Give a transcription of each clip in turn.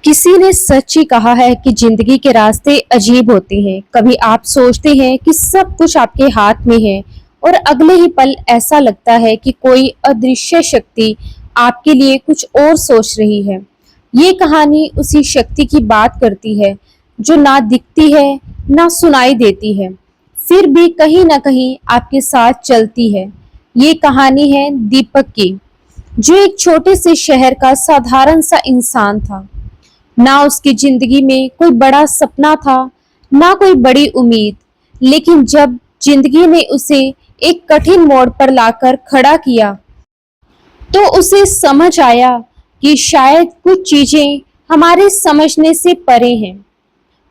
किसी ने सच ही कहा है कि जिंदगी के रास्ते अजीब होते हैं। कभी आप सोचते हैं कि सब कुछ आपके हाथ में है और अगले ही पल ऐसा लगता है कि कोई अदृश्य शक्ति आपके लिए कुछ और सोच रही है। ये कहानी उसी शक्ति की बात करती है जो ना दिखती है ना सुनाई देती है, फिर भी कहीं ना कहीं आपके साथ चलती है। ये कहानी है दीपक की, जो एक छोटे से शहर का साधारण सा इंसान था। ना उसकी जिंदगी में कोई बड़ा सपना था, ना कोई बड़ी उम्मीद। लेकिन जब जिंदगी ने उसे एक कठिन मोड़ पर लाकर खड़ा किया, तो उसे समझ आया कि शायद कुछ चीजें हमारे समझने से परे हैं।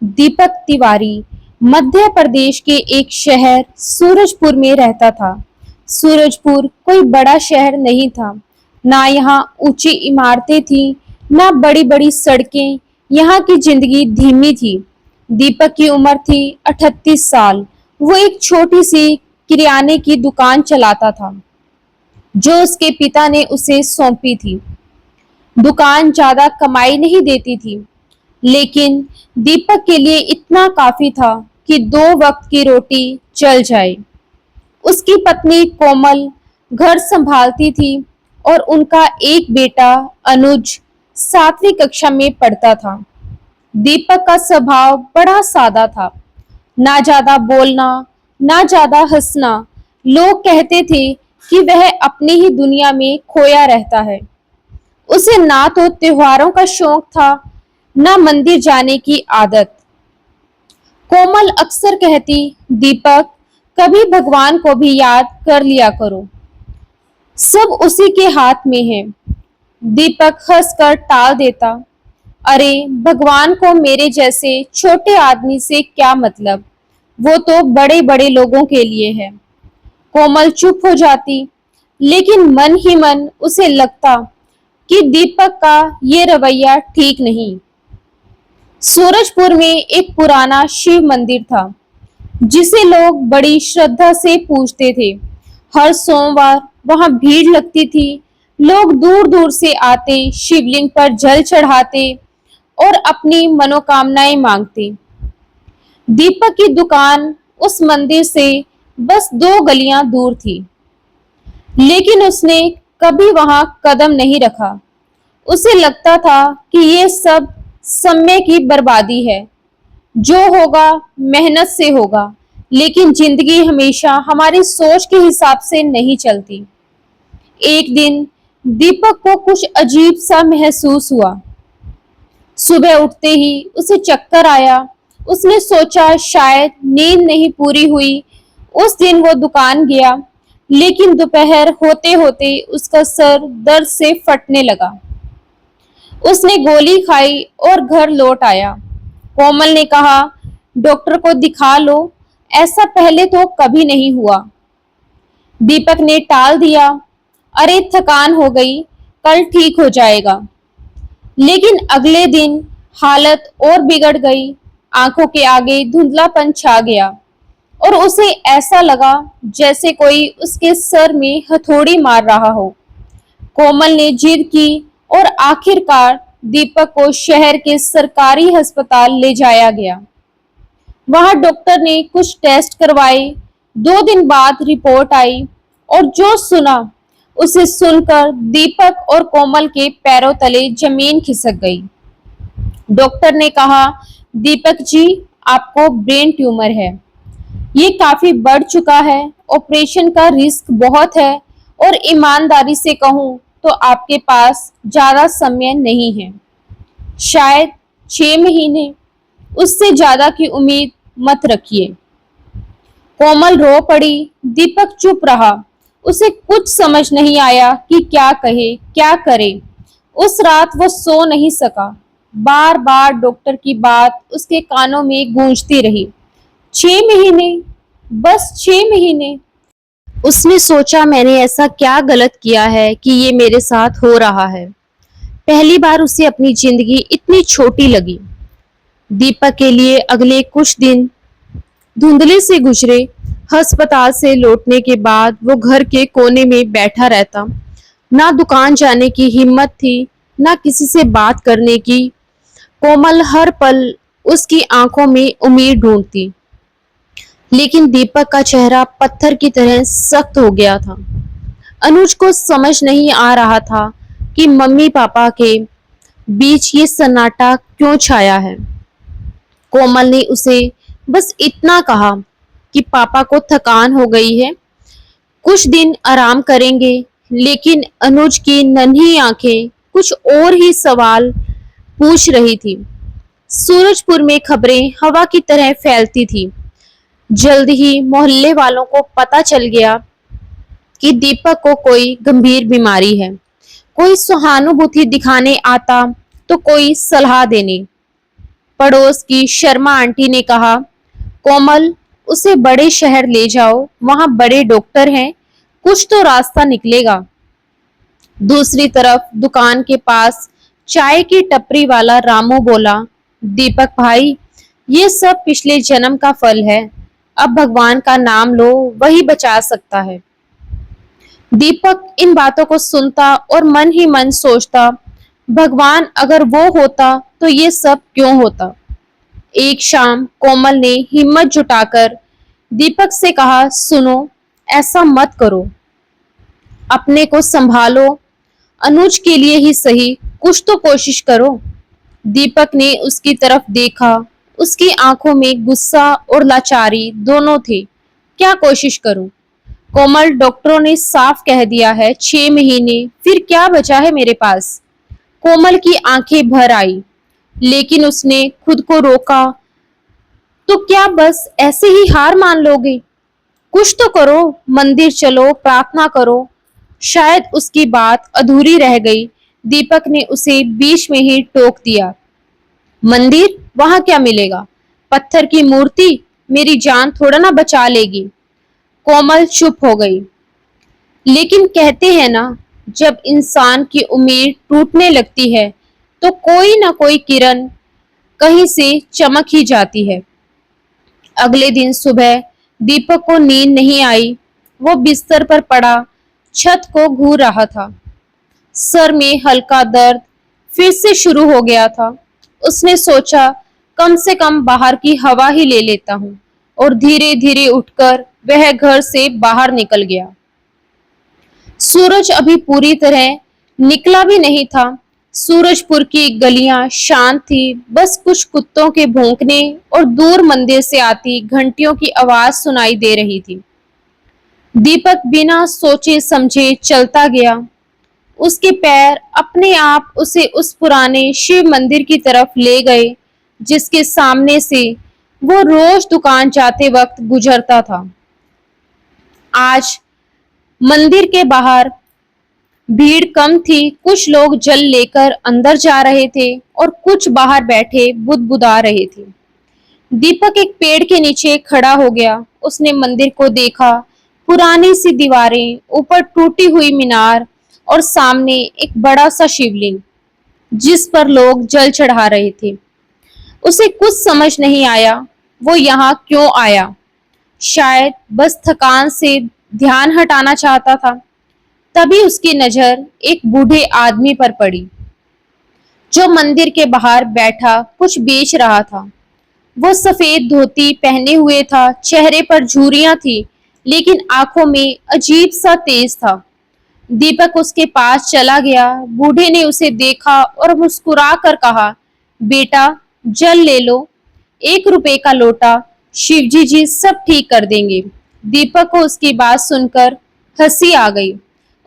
दीपक तिवारी मध्य प्रदेश के एक शहर सूरजपुर में रहता था। सूरजपुर कोई बड़ा शहर नहीं था, ना यहाँ ऊंची इमारतें थी, ना बड़ी बड़ी सड़कें। यहाँ की जिंदगी धीमी थी। दीपक की उम्र थी 38 साल। वो एक छोटी सी किराने की दुकान चलाता था, जो उसके पिता ने उसे सौंपी थी। दुकान ज्यादा कमाई नहीं देती थी, लेकिन दीपक के लिए इतना काफी था कि 2 वक्त की रोटी चल जाए। उसकी पत्नी कोमल घर संभालती थी और उनका एक बेटा अनुज 7वीं कक्षा में पढ़ता था। दीपक का स्वभाव बड़ा सादा था, ना ज्यादा बोलना, ना ज्यादा हंसना। लोग कहते थे कि वह अपनी ही दुनिया में खोया रहता है। उसे ना तो त्योहारों का शौक था, ना मंदिर जाने की आदत। कोमल अक्सर कहती, दीपक, कभी भगवान को भी याद कर लिया करो, सब उसी के हाथ में है। दीपक हंसकर टाल देता, अरे भगवान को मेरे जैसे छोटे आदमी से क्या मतलब, वो तो बड़े बड़े लोगों के लिए है। कोमल चुप हो जाती, लेकिन मन ही मन उसे लगता कि दीपक का ये रवैया ठीक नहीं। सूरजपुर में एक पुराना शिव मंदिर था, जिसे लोग बड़ी श्रद्धा से पूजते थे। हर सोमवार वहां भीड़ लगती थी। लोग दूर दूर से आते, शिवलिंग पर जल चढ़ाते और अपनी मनोकामनाएं मांगते। दीपक की दुकान उस मंदिर से बस 2 गलियां दूर थी, लेकिन उसने कभी वहां कदम नहीं रखा। उसे लगता था कि ये सब समय की बर्बादी है। जो होगा मेहनत से होगा, लेकिन जिंदगी हमेशा हमारी सोच के हिसाब से नहीं चलती। एक दिन दीपक को कुछ अजीब सा महसूस हुआ। सुबह उठते ही उसे चक्कर आया। उसने सोचा शायद नींद नहीं पूरी हुई। उस दिन वो दुकान गया, लेकिन दोपहर होते होते उसका सर दर्द से फटने लगा। उसने गोली खाई और घर लौट आया। कोमल ने कहा, डॉक्टर को दिखा लो, ऐसा पहले तो कभी नहीं हुआ। दीपक ने टाल दिया, अरे थकान हो गई, कल ठीक हो जाएगा। लेकिन अगले दिन हालत और बिगड़ गई। आंखों के आगे धुंधलापन छा गया और उसे ऐसा लगा जैसे कोई उसके सर में हथौड़ी मार रहा हो। कोमल ने जिद की और आखिरकार दीपक को शहर के सरकारी अस्पताल ले जाया गया। वहां डॉक्टर ने कुछ टेस्ट करवाए। 2 दिन बाद रिपोर्ट आई और जो सुना, उसे सुनकर दीपक और कोमल के पैरों तले जमीन खिसक गई। डॉक्टर ने कहा, दीपक जी, आपको ब्रेन ट्यूमर है। ये काफी बढ़ चुका है, ऑपरेशन का रिस्क बहुत है और ईमानदारी से कहूं तो आपके पास ज्यादा समय नहीं है, शायद 6 महीने, उससे ज्यादा की उम्मीद मत रखिए। कोमल रो पड़ी। दीपक चुप रहा। उसे कुछ समझ नहीं आया कि क्या कहे, क्या करे। उस रात वो सो नहीं सका। बार बार डॉक्टर की बात उसके कानों में गूंजती रही। 6 महीने, बस 6 महीने। उसने सोचा, मैंने ऐसा क्या गलत किया है कि ये मेरे साथ हो रहा है। पहली बार उसे अपनी जिंदगी इतनी छोटी लगी। दीपक के लिए अगले कुछ दिन धुंधले से गुजरे। अस्पताल से लौटने के बाद वो घर के कोने में बैठा रहता। ना दुकान जाने की हिम्मत थी, ना किसी से बात करने की। कोमल हर पल उसकी आंखों में उम्मीद ढूंढती, लेकिन दीपक का चेहरा पत्थर की तरह सख्त हो गया था। अनुज को समझ नहीं आ रहा था कि मम्मी पापा के बीच ये सन्नाटा क्यों छाया है। कोमल ने उसे बस इतना कहा कि पापा को थकान हो गई है, कुछ दिन आराम करेंगे। लेकिन अनुज की नन्ही आंखें कुछ और ही सवाल पूछ रही थी। सूरजपुर में खबरें हवा की तरह फैलती थी। जल्द ही मोहल्ले वालों को पता चल गया कि दीपक को कोई गंभीर बीमारी है। कोई सहानुभूति दिखाने आता तो कोई सलाह देने। पड़ोस की शर्मा आंटी ने कहा, कोमल उसे बड़े शहर ले जाओ, वहां बड़े डॉक्टर हैं, कुछ तो रास्ता निकलेगा। दूसरी तरफ दुकान के पास चाय की टपरी वाला रामू बोला, दीपक भाई, ये सब पिछले जन्म का फल है, अब भगवान का नाम लो, वही बचा सकता है। दीपक इन बातों को सुनता और मन ही मन सोचता, भगवान अगर वो होता तो ये सब क्यों होता। एक शाम कोमल ने हिम्मत जुटाकर दीपक से कहा, सुनो, ऐसा मत करो, अपने को संभालो, अनुज के लिए ही सही कुछ तो कोशिश करो। दीपक ने उसकी तरफ देखा, उसकी आंखों में गुस्सा और लाचारी दोनों थे। क्या कोशिश करूं? कोमल, डॉक्टरों ने साफ कह दिया है 6 महीने, फिर क्या बचा है मेरे पास। कोमल की आंखें भर आई, लेकिन उसने खुद को रोका। तो क्या बस ऐसे ही हार मान लोगे? कुछ तो करो, मंदिर चलो, प्रार्थना करो। शायद उसकी बात अधूरी रह गई। दीपक ने उसे बीच में ही टोक दिया, मंदिर, वहां क्या मिलेगा? पत्थर की मूर्ति मेरी जान थोड़ा ना बचा लेगी। कोमल चुप हो गई। लेकिन कहते हैं ना, जब इंसान की उम्मीद टूटने लगती है तो कोई ना कोई किरण कहीं से चमक ही जाती है। अगले दिन सुबह दीपक को नींद नहीं आई। वो बिस्तर पर पड़ा छत को घूर रहा था। सर में हल्का दर्द फिर से शुरू हो गया था। उसने सोचा, कम से कम बाहर की हवा ही ले लेता हूँ, और धीरे धीरे उठकर वह घर से बाहर निकल गया। सूरज अभी पूरी तरह निकला भी नहीं था। सूरजपुर की गलियां शांत थी, बस कुछ कुत्तों के भौंकने और दूर मंदिर से आती घंटियों की आवाज सुनाई दे रही थी। दीपक बिना सोचे समझे चलता गया। उसके पैर अपने आप उसे उस पुराने शिव मंदिर की तरफ ले गए जिसके सामने से वो रोज दुकान जाते वक्त गुजरता था। आज मंदिर के बाहर भीड़ कम थी। कुछ लोग जल लेकर अंदर जा रहे थे और कुछ बाहर बैठे बुदबुदा रहे थे। दीपक एक पेड़ के नीचे खड़ा हो गया। उसने मंदिर को देखा, पुरानी सी दीवारें, ऊपर टूटी हुई मीनार और सामने एक बड़ा सा शिवलिंग जिस पर लोग जल चढ़ा रहे थे। उसे कुछ समझ नहीं आया, वो यहाँ क्यों आया। शायद बस थकान से ध्यान हटाना चाहता था। तभी उसकी नजर एक बूढ़े आदमी पर पड़ी जो मंदिर के बाहर बैठा कुछ बेच रहा था। वो सफेद धोती पहने हुए था, चेहरे पर झुर्रियां थी, लेकिन आंखों में अजीब सा तेज था। दीपक उसके पास चला गया। बूढ़े ने उसे देखा और मुस्कुरा कर कहा, बेटा, जल ले लो, 1 रुपए का लोटा, शिवजी जी सब ठीक कर देंगे। दीपक को उसकी बात सुनकर हंसी आ गई।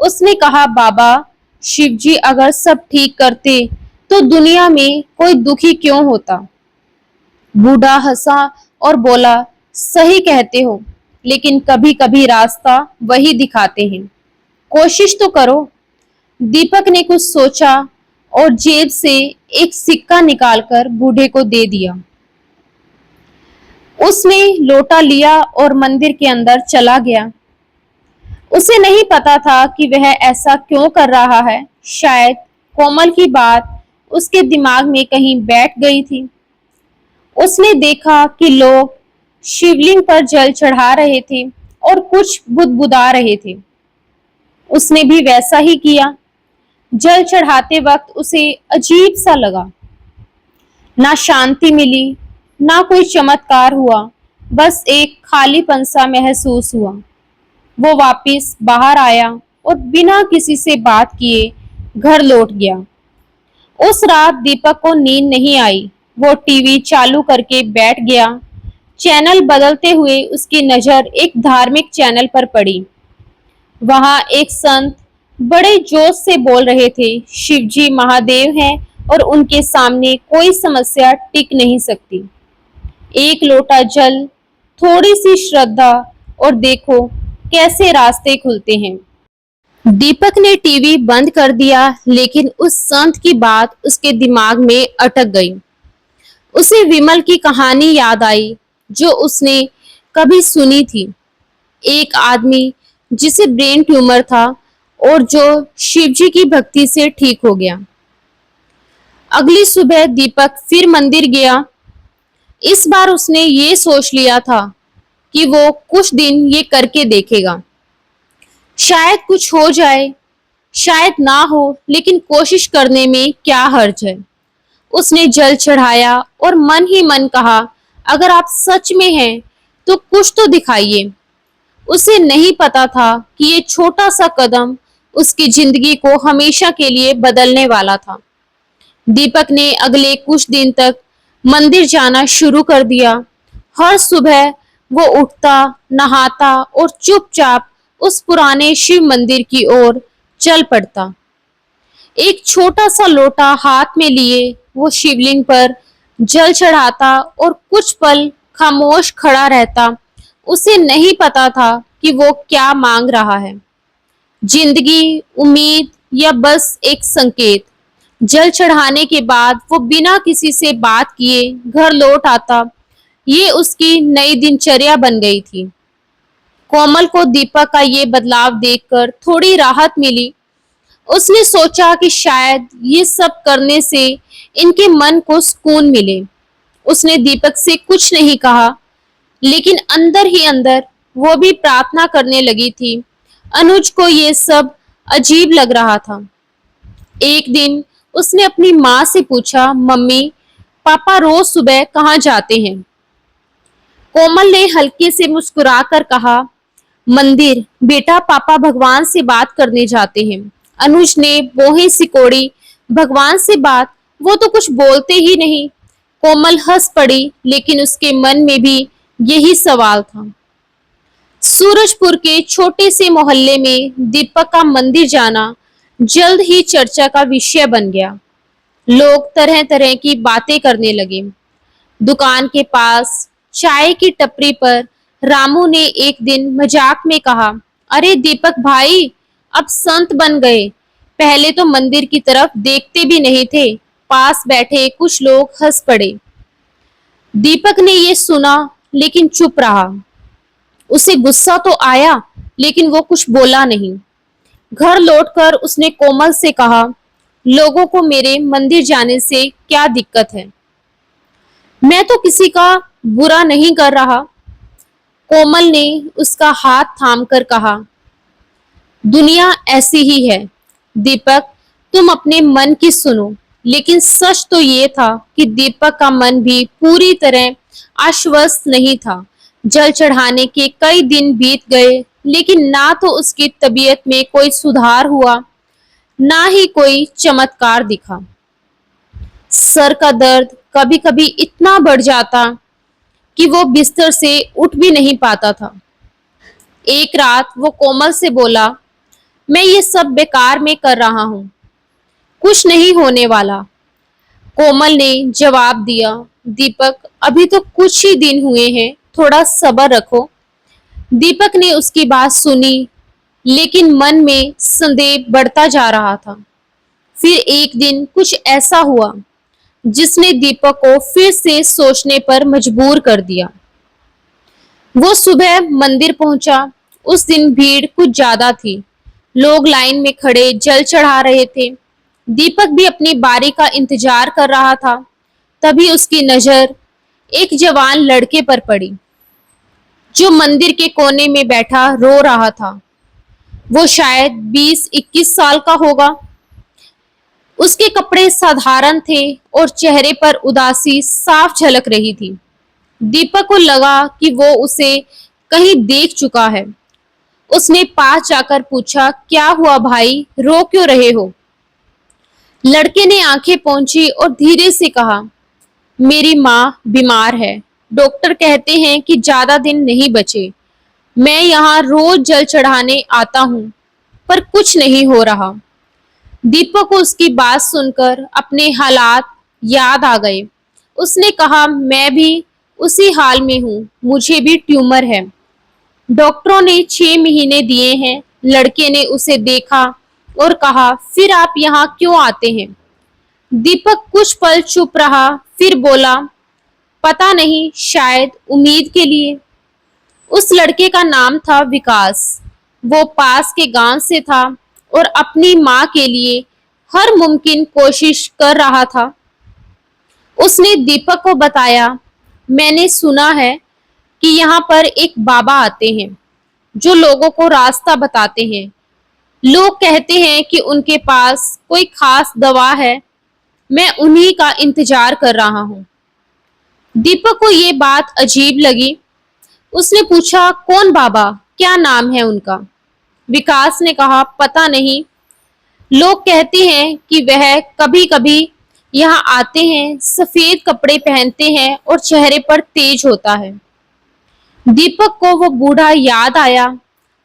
उसने कहा, बाबा, शिवजी अगर सब ठीक करते तो दुनिया में कोई दुखी क्यों होता। बूढ़ा हंसा और बोला, सही कहते हो, लेकिन कभी कभी रास्ता वही दिखाते हैं, कोशिश तो करो। दीपक ने कुछ सोचा और जेब से एक सिक्का निकालकर बूढ़े को दे दिया। उसने लोटा लिया और मंदिर के अंदर चला गया। उसे नहीं पता था कि वह ऐसा क्यों कर रहा है। शायद कोमल की बात उसके दिमाग में कहीं बैठ गई थी। उसने देखा कि लोग शिवलिंग पर जल चढ़ा रहे थे और कुछ बुदबुदा रहे थे। उसने भी वैसा ही किया। जल चढ़ाते वक्त उसे अजीब सा लगा। ना शांति मिली, ना कोई चमत्कार हुआ, बस एक खालीपन सा महसूस हुआ। वो वापस बाहर आया और बिना किसी से बात किए घर लौट गया। उस रात दीपक को नींद नहीं आई। वो टीवी चालू करके बैठ गया। चैनल बदलते हुए उसकी नजर एक धार्मिक चैनल पर पड़ी। वहां एक संत बड़े जोश से बोल रहे थे, शिव जी महादेव हैं और उनके सामने कोई समस्या टिक नहीं सकती। एक लोटा जल, थोड़ी सी श्रद्धा और देखो कैसे रास्ते खुलते हैं। दीपक ने टीवी बंद कर दिया, लेकिन उस संत की बात उसके दिमाग में अटक गई। उसे विमल की कहानी याद आई जो उसने कभी सुनी थी। एक आदमी जिसे ब्रेन ट्यूमर था और जो शिवजी की भक्ति से ठीक हो गया। अगली सुबह दीपक फिर मंदिर गया। इस बार उसने ये सोच लिया था कि वो कुछ दिन ये करके देखेगा। शायद कुछ हो जाए, शायद ना हो, लेकिन कोशिश करने में क्या हर्ज है। उसने जल चढ़ाया और मन ही मन कहा, अगर आप सच में हैं तो कुछ तो दिखाइए। उसे नहीं पता था कि ये छोटा सा कदम उसकी जिंदगी को हमेशा के लिए बदलने वाला था। दीपक ने अगले कुछ दिन तक मंदिर जाना शुरू कर दिया। हर सुबह वो उठता, नहाता और चुपचाप उस पुराने शिव मंदिर की ओर चल पड़ता। एक छोटा सा लोटा हाथ में लिए वो शिवलिंग पर जल चढ़ाता और कुछ पल खामोश खड़ा रहता। उसे नहीं पता था कि वो क्या मांग रहा है, जिंदगी, उम्मीद या बस एक संकेत। जल चढ़ाने के बाद वो बिना किसी से बात किए घर लौट आता। ये उसकी नई दिनचर्या बन गई थी। कोमल को दीपक का ये बदलाव देखकर थोड़ी राहत मिली। उसने सोचा कि शायद ये सब करने से इनके मन को सुकून मिले। उसने दीपक से कुछ नहीं कहा, लेकिन अंदर ही अंदर वो भी प्रार्थना करने लगी थी। अनुज को ये सब अजीब लग रहा था। एक दिन उसने अपनी माँ से पूछा, मम्मी, पापा रोज सुबह कहाँ जाते हैं? कोमल ने हल्के से मुस्कुराकर कहा, मंदिर बेटा, पापा भगवान से बात करने जाते हैं। अनुज ने बोहे सिकोड़ी, भगवान से बात? वो तो कुछ बोलते ही नहीं। कोमल हंस पड़ी, लेकिन उसके मन में भी यही सवाल था। सूरजपुर के छोटे से मोहल्ले में दीपक का मंदिर जाना जल्द ही चर्चा का विषय बन गया। लोग तरह तरह की बातें करने लगे। दुकान के पास चाय की टपरी पर रामू ने एक दिन मजाक में कहा, अरे दीपक भाई, अब संत बन गए। पहले तो मंदिर की तरफ देखते भी नहीं थे। पास बैठे कुछ लोग हंस पड़े। दीपक ने ये सुना, लेकिन चुप रहा। उसे गुस्सा तो आया, लेकिन वो कुछ बोला नहीं। घर लौटकर उसने कोमल से कहा, लोगों को मेरे मंदिर जाने से क्या दिक्कत है? मैं तो किसी का बुरा नहीं कर रहा। कोमल ने उसका हाथ थामकर कहा, दुनिया ऐसी ही है दीपक, तुम अपने मन की सुनो। लेकिन सच तो ये था कि दीपक का मन भी पूरी तरह आश्वस्त नहीं था। जल चढ़ाने के कई दिन बीत गए, लेकिन ना तो उसकी तबीयत में कोई सुधार हुआ, ना ही कोई चमत्कार दिखा। सर का दर्द कभी कभी इतना बढ़ जाता कि वो बिस्तर से उठ भी नहीं पाता था। एक रात वो कोमल से बोला, मैं ये सब बेकार में कर रहा हूँ, कुछ नहीं होने वाला। कोमल ने जवाब दिया, दीपक अभी तो कुछ ही दिन हुए हैं, थोड़ा सब्र रखो। दीपक ने उसकी बात सुनी, लेकिन मन में संदेह बढ़ता जा रहा था। फिर एक दिन कुछ ऐसा हुआ जिसने दीपक को फिर से सोचने पर मजबूर कर दिया। वो सुबह मंदिर पहुंचा। उस दिन भीड़ कुछ ज्यादा थी। लोग लाइन में खड़े जल चढ़ा रहे थे। दीपक भी अपनी बारी का इंतजार कर रहा था। तभी उसकी नजर एक जवान लड़के पर पड़ी, जो मंदिर के कोने में बैठा रो रहा था। वो शायद 20-21 साल का होगा। उसके कपड़े साधारण थे और चेहरे पर उदासी साफ झलक रही थी। दीपक को लगा कि वो उसे कहीं देख चुका है। उसने पास जाकर पूछा, क्या हुआ भाई, रो क्यों रहे हो? लड़के ने आंखें पोंछी और धीरे से कहा, मेरी माँ बीमार है। डॉक्टर कहते हैं कि ज्यादा दिन नहीं बचे। मैं यहाँ रोज जल चढ़ाने आता हूँ, पर कुछ नहीं हो रहा। दीपक को उसकी बात सुनकर अपने हालात याद आ गए। उसने कहा, मैं भी उसी हाल में हूँ, मुझे भी ट्यूमर है। डॉक्टरों ने 6 महीने दिए हैं। लड़के ने उसे देखा और कहा, फिर आप यहाँ क्यों आते हैं? दीपक कुछ पल चुप रहा, फिर बोला, पता नहीं, शायद उम्मीद के लिए। उस लड़के का नाम था विकास। वो पास के गांव से था और अपनी माँ के लिए हर मुमकिन कोशिश कर रहा था। उसने दीपक को बताया, मैंने सुना है कि यहाँ पर एक बाबा आते हैं जो लोगों को रास्ता बताते हैं। लोग कहते हैं कि उनके पास कोई खास दवा है। मैं उन्हीं का इंतजार कर रहा हूँ। दीपक को ये बात अजीब लगी। उसने पूछा, कौन बाबा, क्या नाम है उनका? विकास ने कहा, पता नहीं। लोग कहते हैं कि वह कभी कभी यहाँ आते हैं, सफेद कपड़े पहनते हैं और चेहरे पर तेज होता है। दीपक को वो बूढ़ा याद आया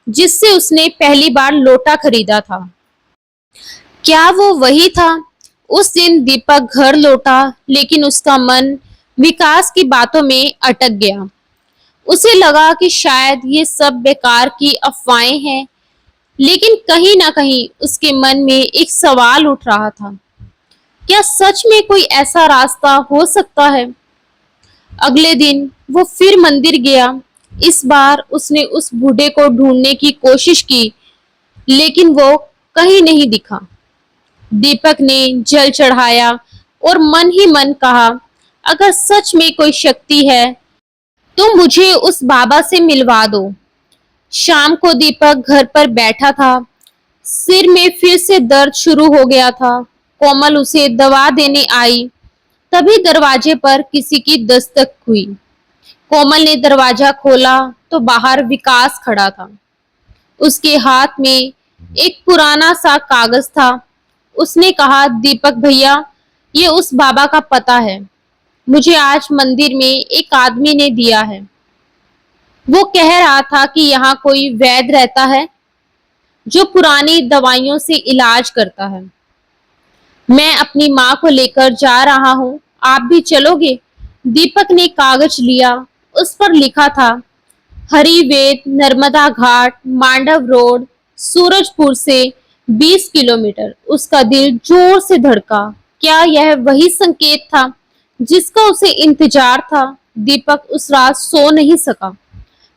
जिससे उसने पहली बार लोटा खरीदा था। क्या वो वही था? उस दिन दीपक घर लौटा, लेकिन उसका मन विकास की बातों में अटक गया। उसे लगा कि शायद ये सब बेकार की अफवाहें हैं, लेकिन कहीं ना कहीं उसके मन में एक सवाल उठ रहा था, क्या सच में कोई ऐसा रास्ता हो सकता है? अगले दिन वो फिर मंदिर गया। इस बार उसने उस बूढ़े को ढूंढने की कोशिश की, लेकिन वो कहीं नहीं दिखा। दीपक ने जल चढ़ाया और मन ही मन कहा, अगर सच में कोई शक्ति है तो मुझे उस बाबा से मिलवा दो। शाम को दीपक घर पर बैठा था। सिर में फिर से दर्द शुरू हो गया था। कोमल उसे दवा देने आई। तभी दरवाजे पर किसी की दस्तक हुई। कोमल ने दरवाजा खोला तो बाहर विकास खड़ा था। उसके हाथ में एक पुराना सा कागज था। उसने कहा, दीपक भैया, ये उस बाबा का पता है। मुझे आज मंदिर में एक आदमी ने दिया है। वो कह रहा था कि यहाँ कोई वैद्य रहता है जो पुरानी दवाइयों से इलाज करता है। मैं अपनी माँ को लेकर जा रहा हूँ, आप भी चलोगे? दीपक ने कागज लिया। उस पर लिखा था, हरिवेद, नर्मदा घाट, मांडव रोड, सूरजपुर से 20 किलोमीटर। उसका दिल जोर से धड़का। क्या यह वही संकेत था जिसका उसे इंतजार था? दीपक उस रात सो नहीं सका।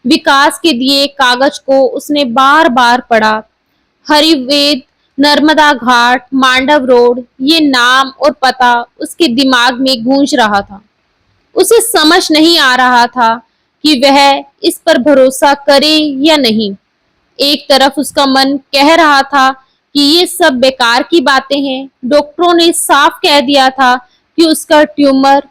विकास के दिए कागज को उसने बार बार पढ़ा। हरिवेद, नर्मदा घाट, मांडव रोड, ये नाम और पता उसके दिमाग में गूंज रहा था। उसे समझ नहीं आ रहा था कि वह इस पर भरोसा करे या नहीं। एक तरफ उसका मन कह रहा था कि ये सब बेकार की बातें हैं। डॉक्टरों ने साफ कह दिया था कि उसका ट्यूमर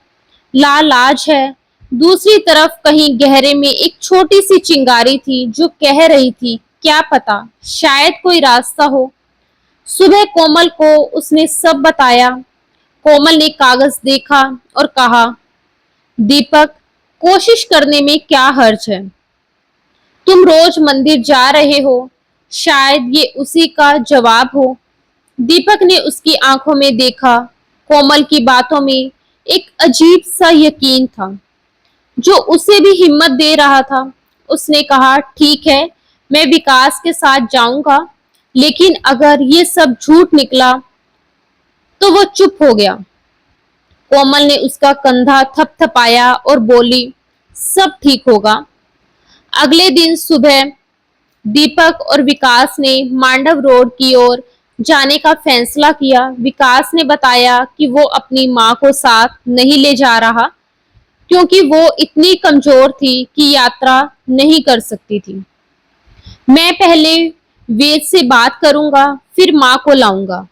लालाज है। दूसरी तरफ कहीं गहरे में एक छोटी सी चिंगारी थी जो कह रही थी, क्या पता, शायद कोई रास्ता हो। सुबह कोमल को उसने सब बताया। कोमल ने कागज देखा और कहा, दीपक, कोशिश करने में क्या हर्ज है? तुम रोज मंदिर जा रहे हो, शायद ये उसी का जवाब हो। दीपक ने उसकी आंखों में देखा। कोमल की बातों में एक अजीब सा यकीन था जो उसे भी हिम्मत दे रहा था। उसने कहा, ठीक है, मैं विकास के साथ जाऊंगा, लेकिन अगर ये सब झूठ निकला। तो वो चुप हो गया। कोमल ने उसका कंधा थपथपाया और बोली, सब ठीक होगा। अगले दिन सुबह दीपक और विकास ने मांडव रोड की ओर जाने का फैसला किया। विकास ने बताया कि वो अपनी माँ को साथ नहीं ले जा रहा क्योंकि वो इतनी कमजोर थी कि यात्रा नहीं कर सकती थी। मैं पहले वेद से बात करूंगा, फिर माँ को लाऊंगा।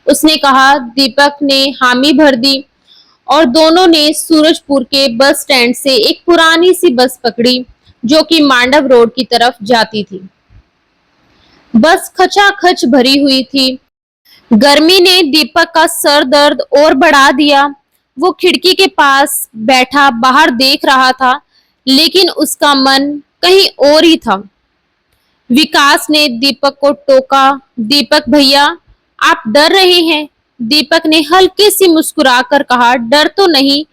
उसने कहा। दीपक ने हामी भर दी और दोनों ने सूरजपुर के बस स्टैंड से एक पुरानी सी बस पकड़ी जो कि मांडव रोड की तरफ जाती थी। बस खचाखच भरी हुई थी। गर्मी ने दीपक का सर दर्द और बढ़ा दिया। वो खिड़की के पास बैठा बाहर देख रहा था, लेकिन उसका मन कहीं और ही था। विकास ने दीपक को टोका। दीपक भैया, आप डर रहे हैं? दीपक ने हल्के सी मुस्कुराकर कहा, डर तो नहीं,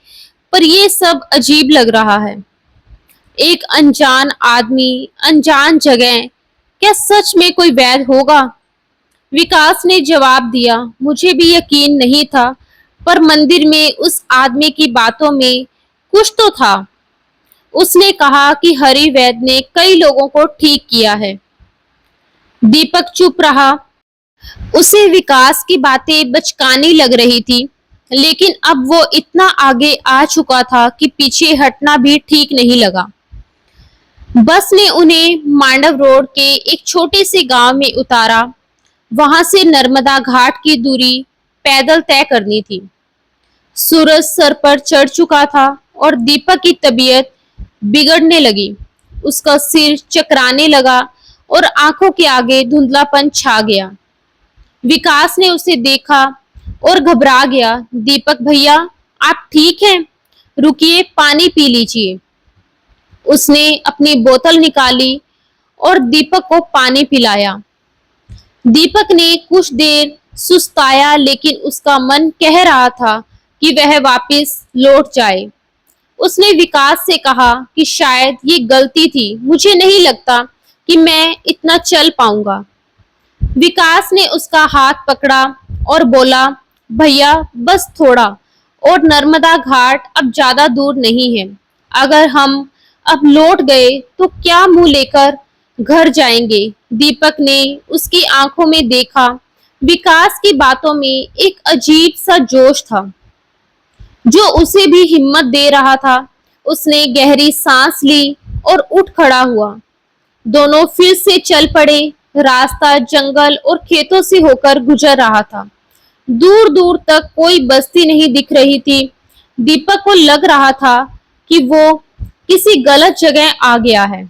पर ये सब अजीब लग रहा है। एक अनजान आदमी, अनजान जगह, क्या सच में कोई वैद होगा? विकास ने जवाब दिया, मुझे भी यकीन नहीं था, पर मंदिर में उस आदमी की बातों में कुछ तो था। उसने कहा कि हरि वैद ने कई लोगों को ठीक किया है। दीपक चुप रहा। उसे विकास की बातें बचकानी लग रही थी, लेकिन अब वो इतना आगे आ चुका था कि पीछे हटना भी ठीक नहीं लगा। बस ने उन्हें मांडव रोड के एक छोटे से गांव में उतारा। वहां से नर्मदा घाट की दूरी पैदल तय करनी थी। सूरज सर पर चढ़ चुका था और दीपक की तबीयत बिगड़ने लगी। उसका सिर चकराने लगा और आंखों के आगे धुंधलापन छा गया। विकास ने उसे देखा और घबरा गया। दीपक भैया, आप ठीक हैं? रुकिए, पानी पी लीजिए। उसने अपनी बोतल निकाली और दीपक को पानी पिलाया। दीपक ने कुछ देर सुस्ताया, लेकिन उसका मन कह रहा था कि वह वापस लौट जाए। उसने विकास से कहा कि शायद ये गलती थी, मुझे नहीं लगता कि मैं इतना चल पाऊंगा। विकास ने उसका हाथ पकड़ा और बोला, भैया बस थोड़ा, और नर्मदा घाट अब ज्यादा दूर नहीं है। अगर हम अब लौट गए तो क्या मुंह लेकर घर जाएंगे? दीपक ने उसकी आंखों में देखा। विकास की बातों में एक अजीब सा जोश था जो उसे भी हिम्मत दे रहा था। उसने गहरी सांस ली और उठ खड़ा हुआ। दोनों फिर से चल पड़े। रास्ता जंगल और खेतों से होकर गुजर रहा था। दूर दूर तक कोई बस्ती नहीं दिख रही थी। दीपक को लग रहा था कि वो किसी गलत जगह आ गया है।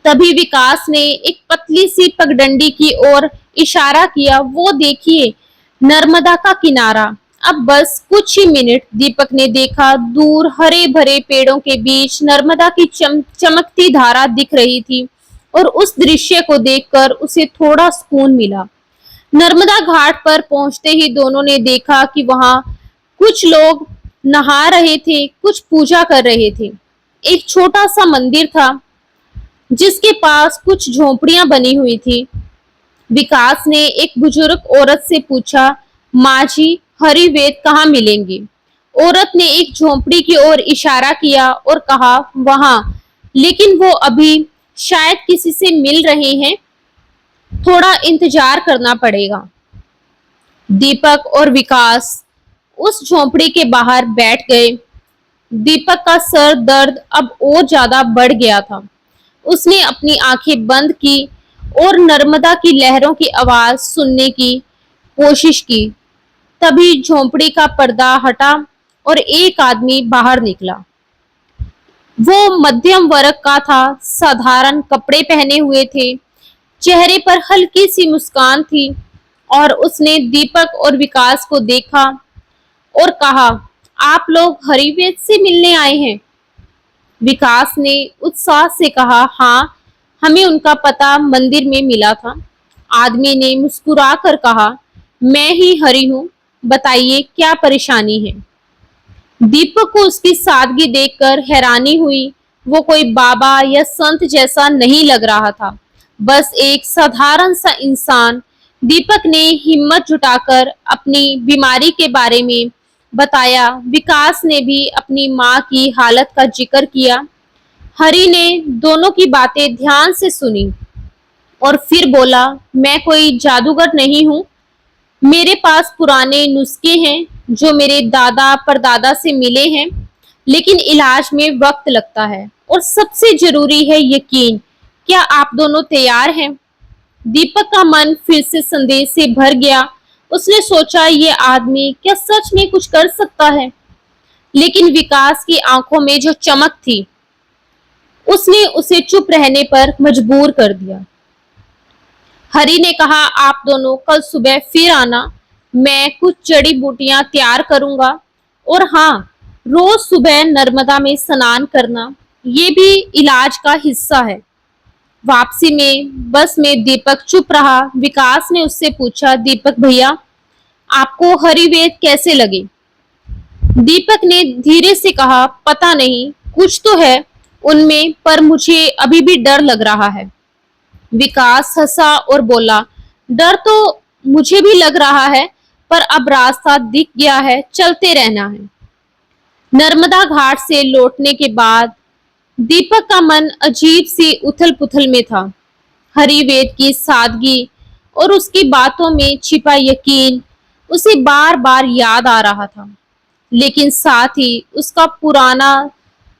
तभी विकास ने एक पतली सी पगडंडी की ओर इशारा किया। वो देखिए, नर्मदा का किनारा। अब बस कुछ ही मिनट। दीपक ने देखा, दूर हरे भरे पेड़ों के बीच नर्मदा की चमकती धारा दिख रही थी और उस दृश्य को देखकर उसे थोड़ा सुकून मिला। नर्मदा घाट पर पहुंचते ही दोनों ने देखा कि वहां कुछ लोग नहा रहे थे, कुछ पूजा कर रहे थे। एक छोटा सा मंदिर था जिसके पास कुछ झोपड़ियां बनी हुई थी। विकास ने एक बुजुर्ग औरत से पूछा, माँ जी, हरि वेद कहाँ मिलेंगे? औरत ने एक झोपड़ी की ओर इशारा किया और कहा, वहां, लेकिन वो अभी शायद किसी से मिल रहे हैं, थोड़ा इंतजार करना पड़ेगा। दीपक और विकास उस झोपड़ी के बाहर बैठ गए। दीपक का सर दर्द अब और ज्यादा बढ़ गया था। उसने अपनी आंखें बंद की और नर्मदा की लहरों की आवाज सुनने की कोशिश की। तभी झोंपड़ी का पर्दा हटा और एक आदमी बाहर निकला। वो मध्यम वर्ग का था, साधारण कपड़े पहने हुए थे, चेहरे पर हल्की सी मुस्कान थी और उसने दीपक और विकास को देखा और कहा, आप लोग हरिवेद से मिलने आए हैं? विकास ने उत्साह से कहा, हाँ, हमें उनका पता मंदिर में मिला था। आदमी ने मुस्कुरा कर कहा, मैं ही हरि हूँ, बताइए क्या परेशानी है? दीपक को उसकी सादगी देखकर हैरानी हुई। वो कोई बाबा या संत जैसा नहीं लग रहा था, बस एक साधारण सा इंसान। दीपक ने हिम्मत जुटाकर अपनी बीमारी के बारे में बताया। विकास ने भी अपनी माँ की हालत का जिक्र किया। हरि ने दोनों की बातें ध्यान से सुनी और फिर बोला, मैं कोई जादूगर नहीं हूँ, मेरे पास पुराने नुस्खे हैं जो मेरे दादा परदादा से मिले हैं, लेकिन इलाज में वक्त लगता है और सबसे जरूरी है यकीन। क्या आप दोनों तैयार हैं? दीपक का मन फिर से संदेह से भर गया। उसने सोचा ये आदमी क्या सच में कुछ कर सकता है, लेकिन विकास की आंखों में जो चमक थी उसने उसे चुप रहने पर मजबूर कर दिया। हरि ने कहा, आप दोनों कल सुबह फिर आना, मैं कुछ जड़ी बूटियां तैयार करूंगा। और हाँ, रोज सुबह नर्मदा में स्नान करना, ये भी इलाज का हिस्सा है। वापसी में बस में दीपक चुप रहा। विकास ने उससे पूछा, दीपक भैया, आपको हरिवेद कैसे लगे? दीपक ने धीरे से कहा, पता नहीं, कुछ तो है उनमें, पर मुझे अभी भी डर लग रहा है। विकास हंसा और बोला, डर तो मुझे भी लग रहा है, पर अब रास्ता दिख गया है, चलते रहना है। नर्मदा घाट से लौटने के बाद दीपक का मन अजीब सी उथल पुथल में था। हरिवेद की सादगी और उसकी बातों में छिपा यकीन उसे बार बार याद आ रहा था, लेकिन साथ ही उसका पुराना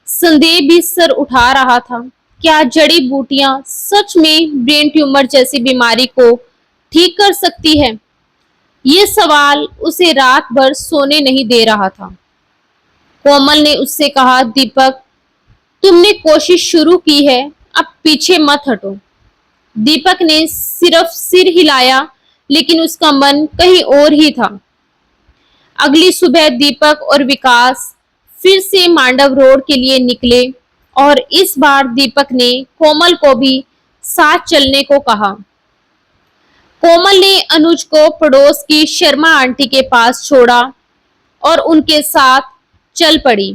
संदेह भी सर उठा रहा था। क्या जड़ी बूटियां सच में ब्रेन ट्यूमर जैसी बीमारी को ठीक कर सकती है? ये सवाल उसे रात भर सोने नहीं दे रहा था। कोमल ने उससे कहा, दीपक, तुमने कोशिश शुरू की है, अब पीछे मत हटो। दीपक ने सिर्फ सिर हिलाया, लेकिन उसका मन कहीं और ही था। अगली सुबह दीपक और विकास फिर से मांडव रोड के लिए निकले और इस बार दीपक ने कोमल को भी साथ चलने को कहा। कोमल ने अनुज को पड़ोस की शर्मा आंटी के पास छोड़ा और उनके साथ चल पड़ी।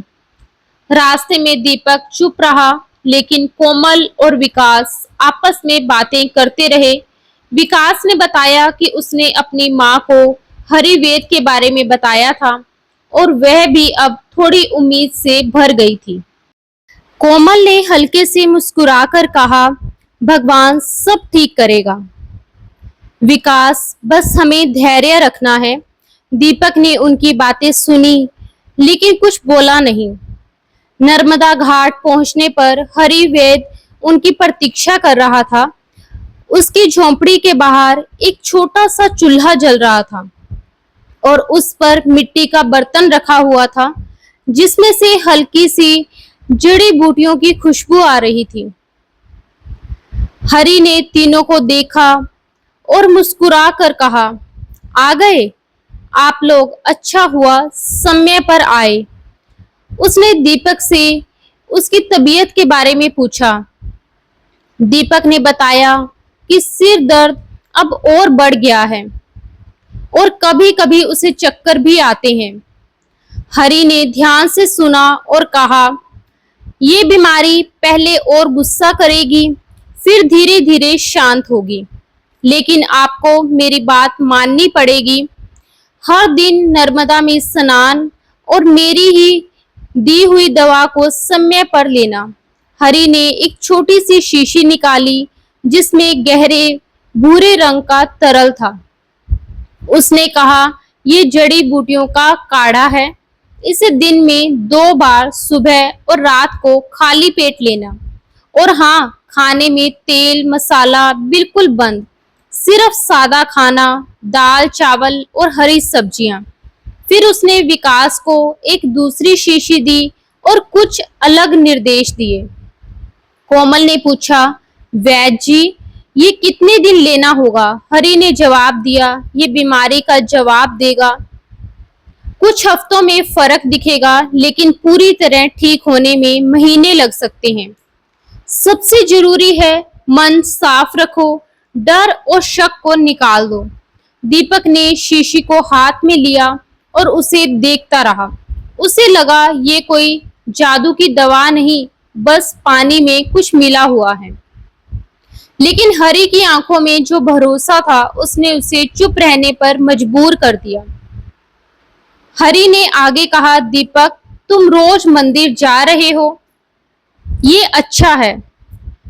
रास्ते में दीपक चुप रहा, लेकिन कोमल और विकास आपस में बातें करते रहे। विकास ने बताया कि उसने अपनी माँ को हरिवेद के बारे में बताया था और वह भी अब थोड़ी उम्मीद से भर गई थी। कोमल ने हल्के से मुस्कुराकर कहा, भगवान सब ठीक करेगा। विकास, बस हमें धैर्य रखना है। दीपक ने उनकी बातें सुनी, लेकिन कुछ बोला नहीं। नर्मदा घाट पहुंचने पर हरिवेद उनकी प्रतीक्षा कर रहा था। उसकी झोंपड़ी के बाहर एक छोटा सा चूल्हा जल रहा था और उस पर मिट्टी का बर्तन रखा हुआ था, जिसमें से हल्की सी जड़ी बूटियों की खुशबू आ रही थी। हरि ने तीनों को देखा और मुस्कुरा कर कहा, आ गए आप लोग, अच्छा हुआ समय पर आए। उसने दीपक से उसकी तबीयत के बारे में पूछा। दीपक ने बताया कि सिर दर्द अब और बढ़ गया है और कभी कभी उसे चक्कर भी आते हैं। हरि ने ध्यान से सुना और कहा, ये बीमारी पहले और गुस्सा करेगी, फिर धीरे धीरे शांत होगी, लेकिन आपको मेरी बात माननी पड़ेगी। हर दिन नर्मदा में स्नान और मेरी ही दी हुई दवा को समय पर लेना। हरि ने एक छोटी सी शीशी निकाली, जिसमें गहरे भूरे रंग का तरल था। उसने कहा, ये जड़ी बूटियों का काढ़ा है, इसे दिन में 2 बार सुबह और रात को खाली पेट लेना। और हाँ, खाने में तेल मसाला बिल्कुल बंद, सिर्फ सादा खाना, दाल चावल और हरी सब्जियां। फिर उसने विकास को एक दूसरी शीशी दी और कुछ अलग निर्देश दिए। कोमल ने पूछा, वैद्य जी, ये कितने दिन लेना होगा? हरि ने जवाब दिया, ये बीमारी का जवाब देगा। कुछ हफ्तों में फर्क दिखेगा, लेकिन पूरी तरह ठीक होने में महीने लग सकते हैं। सबसे जरूरी है मन साफ रखो, डर और शक को निकाल दो। दीपक ने शीशी को हाथ में लिया और उसे देखता रहा। उसे लगा ये कोई जादू की दवा नहीं, बस पानी में कुछ मिला हुआ है। लेकिन हरि की आंखों में जो भरोसा था, उसने उसे चुप रहने पर मजबूर कर दिया। हरि ने आगे कहा, दीपक, तुम रोज मंदिर जा रहे हो, ये अच्छा है।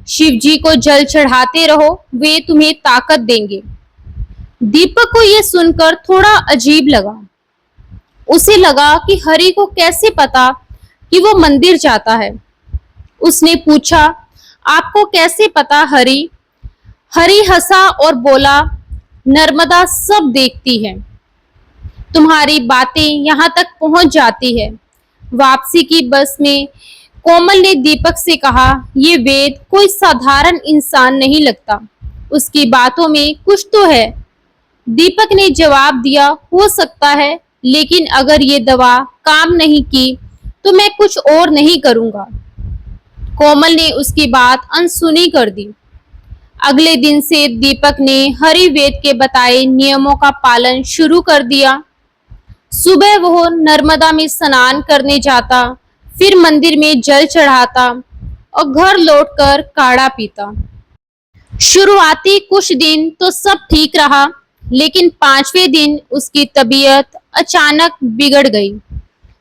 शिव जी को जल चढ़ाते रहो, वे तुम्हें ताकत देंगे। दीपक को यह सुनकर थोड़ा अजीब लगा। उसे लगा कि हरि को कैसे पता कि वो मंदिर जाता है। उसने पूछा, आपको कैसे पता हरि? हरि हंसा और बोला, नर्मदा सब देखती है। तुम्हारी बातें यहाँ तक पहुंच जाती है। वापसी की बस में कोमल ने दीपक से कहा, ये वेद कोई साधारण इंसान नहीं लगता, उसकी बातों में कुछ तो है। दीपक ने जवाब दिया, हो सकता है, लेकिन अगर ये दवा काम नहीं की तो मैं कुछ और नहीं करूंगा। कोमल ने उसकी बात अनसुनी कर दी। अगले दिन से दीपक ने हरिवेद के बताए नियमों का पालन शुरू कर दिया। सुबह वो नर्मदा में स्नान करने जाता, फिर मंदिर में जल चढ़ाता और घर लौटकर काढ़ा पीता। शुरुआती कुछ दिन तो सब ठीक रहा, लेकिन 5वें दिन उसकी तबीयत अचानक बिगड़ गई।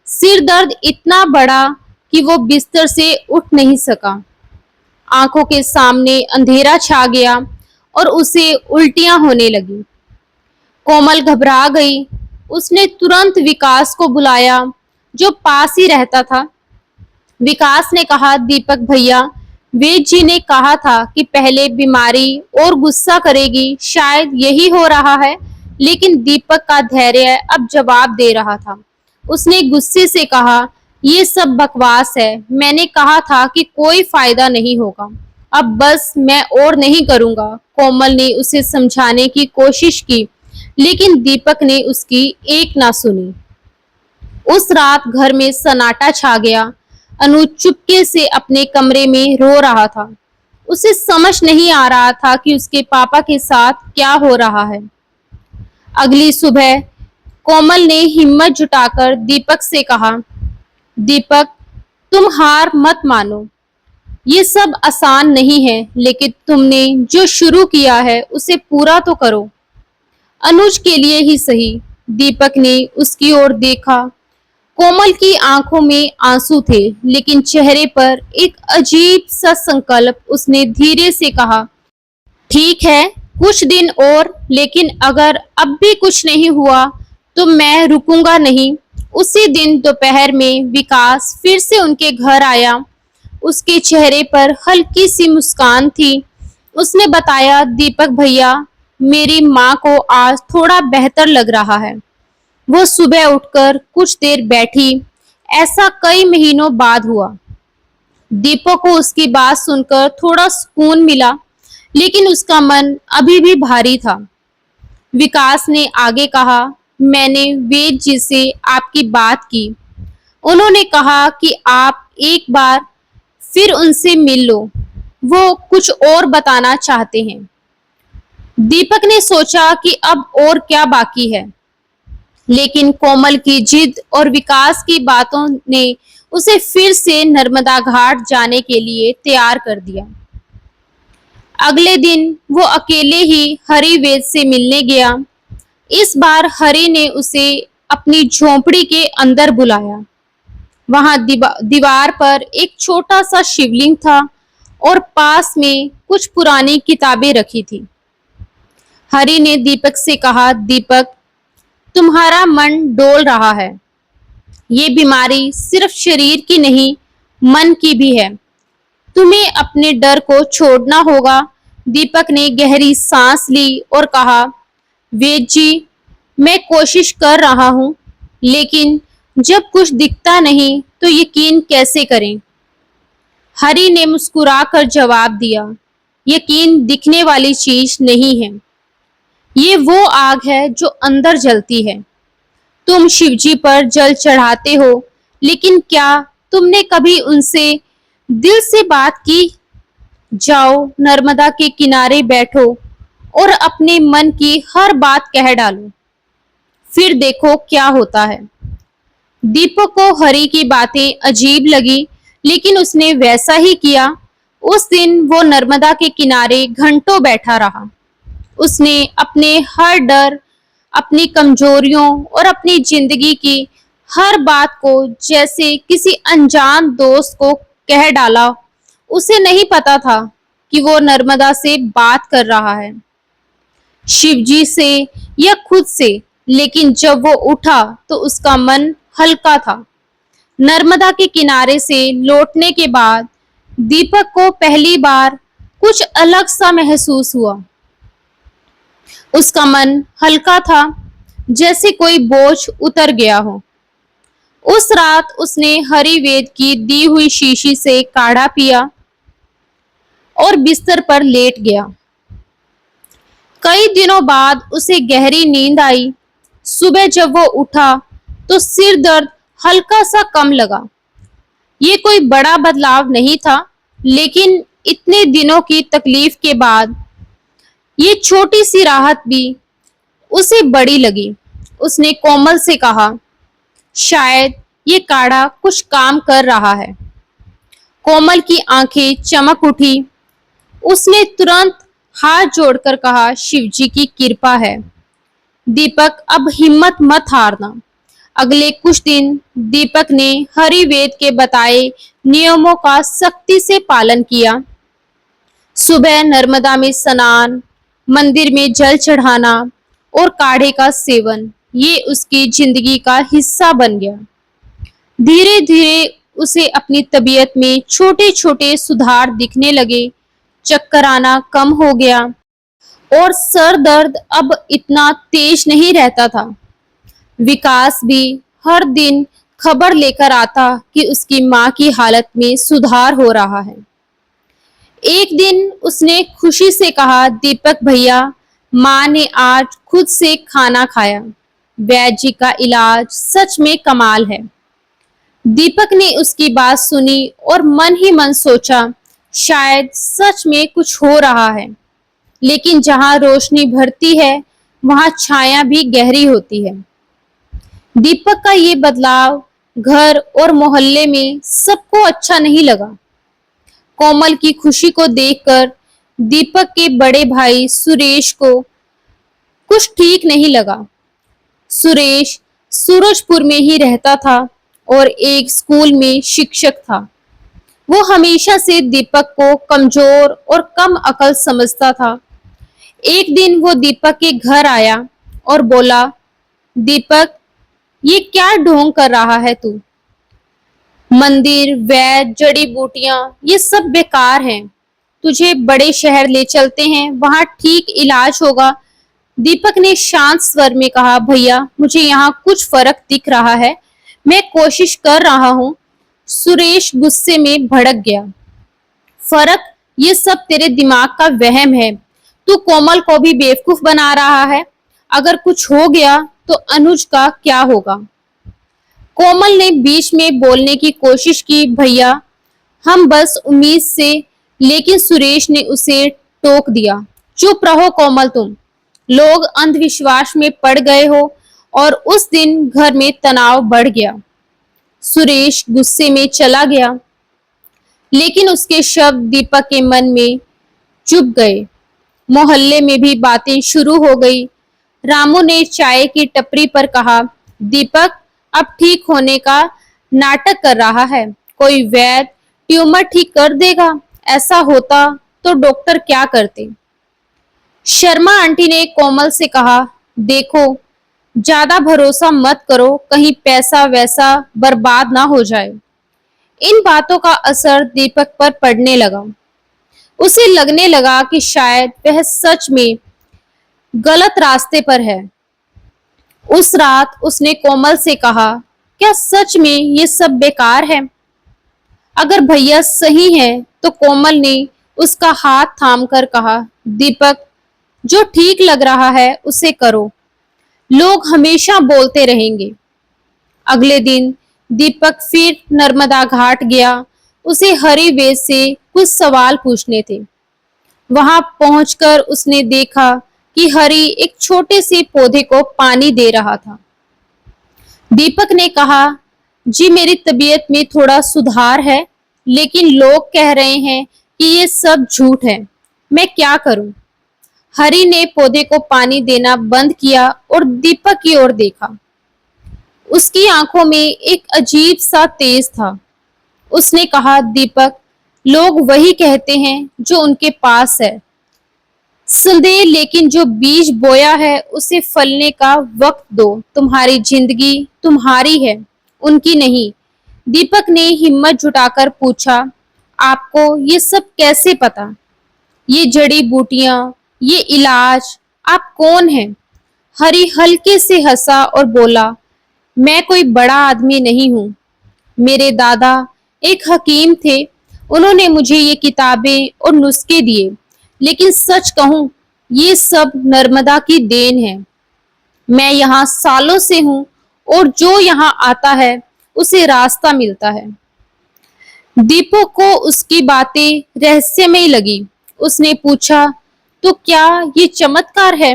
सिर दर्द इतना बढ़ा कि वो बिस्तर से उठ नहीं सका। आंखों के सामने अंधेरा छा गया और उसे उल्टियां होने लगी। कोमल घबरा गई। उसने तुरंत विकास को बुलाया, जो पास ही रहता था। विकास ने कहा, दीपक भैया, वेद जी ने कहा था कि पहले बीमारी और गुस्सा करेगी, शायद यही हो रहा है। लेकिन दीपक का धैर्य अब जवाब दे रहा था। उसने गुस्से से कहा, ये सब बकवास है, मैंने कहा था कि कोई फायदा नहीं होगा, अब बस मैं और नहीं करूंगा। कोमल ने उसे समझाने की कोशिश की, लेकिन दीपक ने उसकी एक ना सुनी। उस रात घर में सन्नाटा छा गया। अनु चुपके से अपने कमरे में रो रहा था। उसे समझ नहीं आ रहा था कि उसके पापा के साथ क्या हो रहा है। अगली सुबह कोमल ने हिम्मत जुटाकर दीपक से कहा, दीपक, तुम हार मत मानो, ये सब आसान नहीं है, लेकिन तुमने जो शुरू किया है उसे पूरा तो करो। अनुज के लिए ही सही। दीपक ने उसकी ओर देखा। कोमल की आंखों में आंसू थे, लेकिन चेहरे पर एक अजीब सा संकल्प। उसने धीरे से कहा, ठीक है, कुछ दिन और, लेकिन अगर अब भी कुछ नहीं हुआ तो मैं रुकूंगा नहीं। उसी दिन दोपहर में विकास फिर से उनके घर आया। उसके चेहरे पर हल्की सी मुस्कान थी। उसने बताया, दीपक भैया, मेरी माँ को आज थोड़ा बेहतर लग रहा है। वो सुबह उठकर कुछ देर बैठी। ऐसा कई महीनों बाद हुआ। दीपक को उसकी बात सुनकर थोड़ा सुकून मिला, लेकिन उसका मन अभी भी भारी था। विकास ने आगे कहा, मैंने वेद जी से आपकी बात की। उन्होंने कहा कि आप एक बार फिर उनसे मिल लो, वो कुछ और बताना चाहते हैं। दीपक ने सोचा कि अब और क्या बाकी है, लेकिन कोमल की जिद और विकास की बातों ने उसे फिर से नर्मदा घाट जाने के लिए तैयार कर दिया। अगले दिन वो अकेले ही हरिवेद से मिलने गया। इस बार हरि ने उसे अपनी झोंपड़ी के अंदर बुलाया। वहां दीवार पर एक छोटा सा शिवलिंग था और पास में कुछ पुरानी किताबें रखी थी। हरि ने दीपक से कहा, दीपक, तुम्हारा मन डोल रहा है। ये बीमारी सिर्फ शरीर की नहीं, मन की भी है। तुम्हें अपने डर को छोड़ना होगा। दीपक ने गहरी सांस ली और कहा, वेद जी, मैं कोशिश कर रहा हूँ, लेकिन जब कुछ दिखता नहीं तो यकीन कैसे करें। हरि ने मुस्कुराकर जवाब दिया, यकीन दिखने वाली चीज नहीं है, ये वो आग है जो अंदर जलती है। तुम शिवजी पर जल चढ़ाते हो, लेकिन क्या तुमने कभी उनसे दिल से बात की? जाओ, नर्मदा के किनारे बैठो और अपने मन की हर बात कह डालो, फिर देखो क्या होता है। दीपक को हरि की बातें अजीब लगी, लेकिन उसने वैसा ही किया। उस दिन वो नर्मदा के किनारे घंटों बैठा रहा। उसने अपने हर डर, अपनी कमजोरियों और अपनी जिंदगी की हर बात को जैसे किसी अनजान दोस्त को कह डाला। उसे नहीं पता था कि वो नर्मदा से बात कर रहा है, शिवजी से या खुद से, लेकिन जब वो उठा तो उसका मन हल्का था। नर्मदा के किनारे से लौटने के बाद दीपक को पहली बार कुछ अलग सा महसूस हुआ। उसका मन हल्का था, जैसे कोई बोझ उतर गया हो। उस रात उसने हरिवेद की दी हुई शीशी से काढ़ा पिया और बिस्तर पर लेट गया। कई दिनों बाद उसे गहरी नींद आई। सुबह जब वो उठा तो सिर दर्द हल्का सा कम लगा। ये कोई बड़ा बदलाव नहीं था, लेकिन इतने दिनों की तकलीफ के बाद ये छोटी सी राहत भी उसे बड़ी लगी। उसने कोमल से कहा, शायद ये काढ़ा कुछ काम कर रहा है। कोमल की आंखें चमक उठी। उसने तुरंत हाथ जोड़कर कहा, शिव जी की कृपा है। दीपक, अब हिम्मत मत हारना। अगले कुछ दिन दीपक ने हरिवेद के बताए नियमों का सख्ती से पालन किया। सुबह नर्मदा में स्नान, मंदिर में जल चढ़ाना और काढ़े का सेवन, ये उसकी जिंदगी का हिस्सा बन गया। धीरे धीरे उसे अपनी तबीयत में छोटे छोटे सुधार दिखने लगे। चक्कर आना कम हो गया और सर दर्द अब इतना तेज नहीं रहता था। विकास भी हर दिन खबर लेकर आता कि उसकी माँ की हालत में सुधार हो रहा है। एक दिन उसने खुशी से कहा, दीपक भैया, माँ ने आज खुद से खाना खाया। वैद्य जी का इलाज सच में कमाल है। दीपक ने उसकी बात सुनी और मन ही मन सोचा, शायद सच में कुछ हो रहा है। लेकिन जहां रोशनी भरती है, वहां छाया भी गहरी होती है। दीपक का ये बदलाव घर और मोहल्ले में सबको अच्छा नहीं लगा। कोमल की खुशी को देखकर दीपक के बड़े भाई सुरेश को कुछ ठीक नहीं लगा। सुरेश सूरजपुर में ही रहता था और एक स्कूल में शिक्षक था। वो हमेशा से दीपक को कमजोर और कम अकल समझता था। एक दिन वो दीपक के घर आया और बोला, दीपक, ये क्या ढोंग कर रहा है तू? मंदिर, वैद्य, जड़ी बूटियां, ये सब बेकार हैं। तुझे बड़े शहर ले चलते हैं, वहां ठीक इलाज होगा। दीपक ने शांत स्वर में कहा, भैया, मुझे यहाँ कुछ फर्क दिख रहा है, मैं कोशिश कर रहा हूँ। सुरेश गुस्से में भड़क गया। फर्क? ये सब तेरे दिमाग का वहम है। तू कोमल को भी बेवकूफ बना रहा है। अगर कुछ हो गया तो अनुज का क्या होगा? कोमल ने बीच में बोलने की कोशिश की, भैया, हम बस उम्मीद से। लेकिन सुरेश ने उसे टोक दिया, चुप रहो कोमल, तुम लोग अंधविश्वास में पड़ गए हो। और उस दिन घर में तनाव बढ़ गया। सुरेश गुस्से में चला गया, लेकिन उसके शब्द दीपक के मन में चुभ गए। मोहल्ले में भी बातें शुरू हो गई। रामू ने चाय की टपरी पर कहा, दीपक अब ठीक होने का नाटक कर रहा है। कोई वैद्य ट्यूमर ठीक कर देगा। ऐसा होता तो डॉक्टर क्या करते? शर्मा आंटी ने कोमल से कहा, देखो, ज्यादा भरोसा मत करो, कहीं पैसा वैसा बर्बाद ना हो जाए। इन बातों का असर दीपक पर पड़ने लगा। उसे लगने लगा कि शायद वह सच में गलत रास्ते पर है। उस रात उसने कोमल से कहा, क्या सच में ये सब बेकार है? अगर भैया सही है तो कोमल ने उसका हाथ थामकर कहा, दीपक, जो ठीक लग रहा है उसे करो। लोग हमेशा बोलते रहेंगे। अगले दिन दीपक फिर नर्मदा घाट गया। उसे हरिवेद से कुछ सवाल पूछने थे। वहां पहुंचकर उसने देखा कि हरि एक छोटे से पौधे को पानी दे रहा था। दीपक ने कहा, जी, मेरी तबीयत में थोड़ा सुधार है, लेकिन लोग कह रहे हैं कि ये सब झूठ है। मैं क्या करूं? हरि ने पौधे को पानी देना बंद किया और दीपक की ओर देखा। उसकी आंखों में एक अजीब सा तेज था। उसने कहा, दीपक, लोग वही कहते हैं जो उनके पास है। संदेह, लेकिन जो बीज बोया है उसे फलने का वक्त दो। तुम्हारी जिंदगी तुम्हारी है, उनकी नहीं। दीपक ने हिम्मत जुटाकर पूछा, आपको ये सब कैसे पता? ये जड़ी बूटियां, ये इलाज, आप कौन हैं? हरि हल्के से हंसा और बोला, मैं कोई बड़ा आदमी नहीं हूँ। मेरे दादा एक हकीम थे। उन्होंने मुझे ये किताबें और नुस्खे दिए, लेकिन सच कहूँ, ये सब नर्मदा की देन है। मैं यहाँ सालों से हूँ और जो यहाँ आता है उसे रास्ता मिलता है। दीपक को उसकी बातें रहस्यमय लगी। उसने पूछा, तो क्या ये चमत्कार है?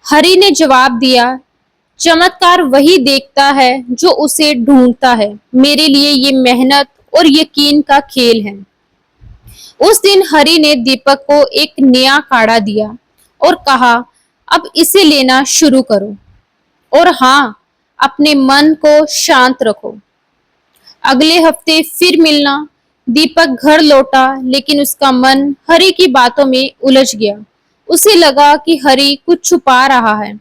हरि ने जवाब दिया, चमत्कार वही देखता है जो उसे ढूंढता है। मेरे लिए ये मेहनत और यकीन का खेल है। उस दिन हरि ने दीपक को एक नया काढ़ा दिया और कहा, अब इसे लेना शुरू करो और हाँ, अपने मन को शांत रखो। अगले हफ्ते फिर मिलना। दीपक घर लौटा, लेकिन उसका मन हरि की बातों में उलझ गया। उसे लगा कि हरि कुछ छुपा रहा है,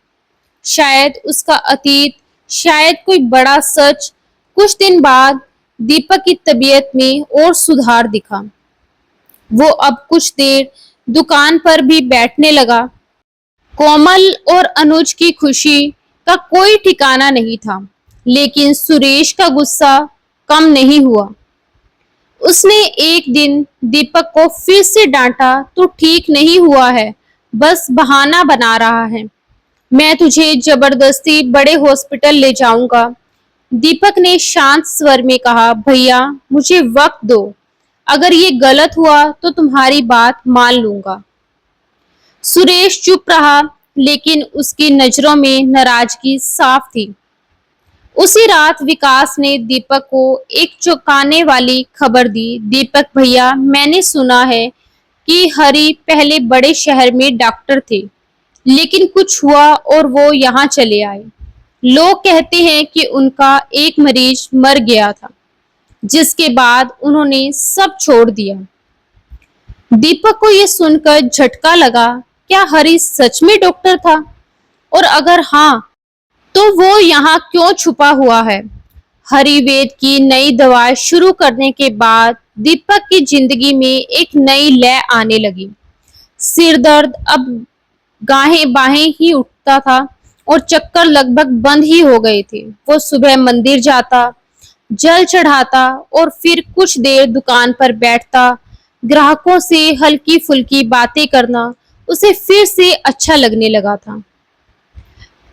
शायद उसका अतीत, शायद कोई बड़ा सच। कुछ दिन बाद दीपक की तबीयत में और सुधार दिखा। वो अब कुछ देर दुकान पर भी बैठने लगा। कोमल और अनुज की खुशी का कोई ठिकाना नहीं था, लेकिन सुरेश का गुस्सा कम नहीं हुआ। उसने एक दिन दीपक को फिर से डांटा, तो ठीक नहीं हुआ है, बस बहाना बना रहा है। मैं तुझे जबरदस्ती बड़े हॉस्पिटल ले जाऊंगा। दीपक ने शांत स्वर में कहा, भैया मुझे वक्त दो। अगर ये गलत हुआ तो तुम्हारी बात मान लूंगा। सुरेश चुप रहा, लेकिन उसकी नजरों में नाराजगी साफ थी। उसी रात विकास ने दीपक को एक चौंकाने वाली खबर दी। दीपक भैया, मैंने सुना है कि हरि पहले बड़े शहर में डॉक्टर थे, लेकिन कुछ हुआ और वो यहाँ चले आए। लोग कहते हैं कि उनका एक मरीज मर गया था, जिसके बाद उन्होंने सब छोड़ दिया। दीपक को यह सुनकर झटका लगा। क्या हरि सच में डॉक्टर था? और अगर हाँ, तो वो यहाँ क्यों छुपा हुआ है? हरिवेद की नई दवा शुरू करने के बाद दीपक की जिंदगी में एक नई लय आने लगी। सिर दर्द अब गाहें बाहें ही उठता था और चक्कर लगभग बंद ही हो गए थे। वो सुबह मंदिर जाता, जल चढ़ाता और फिर कुछ देर दुकान पर बैठता। ग्राहकों से हल्की फुल्की बातें करना उसे फिर से अच्छा लगने लगा था।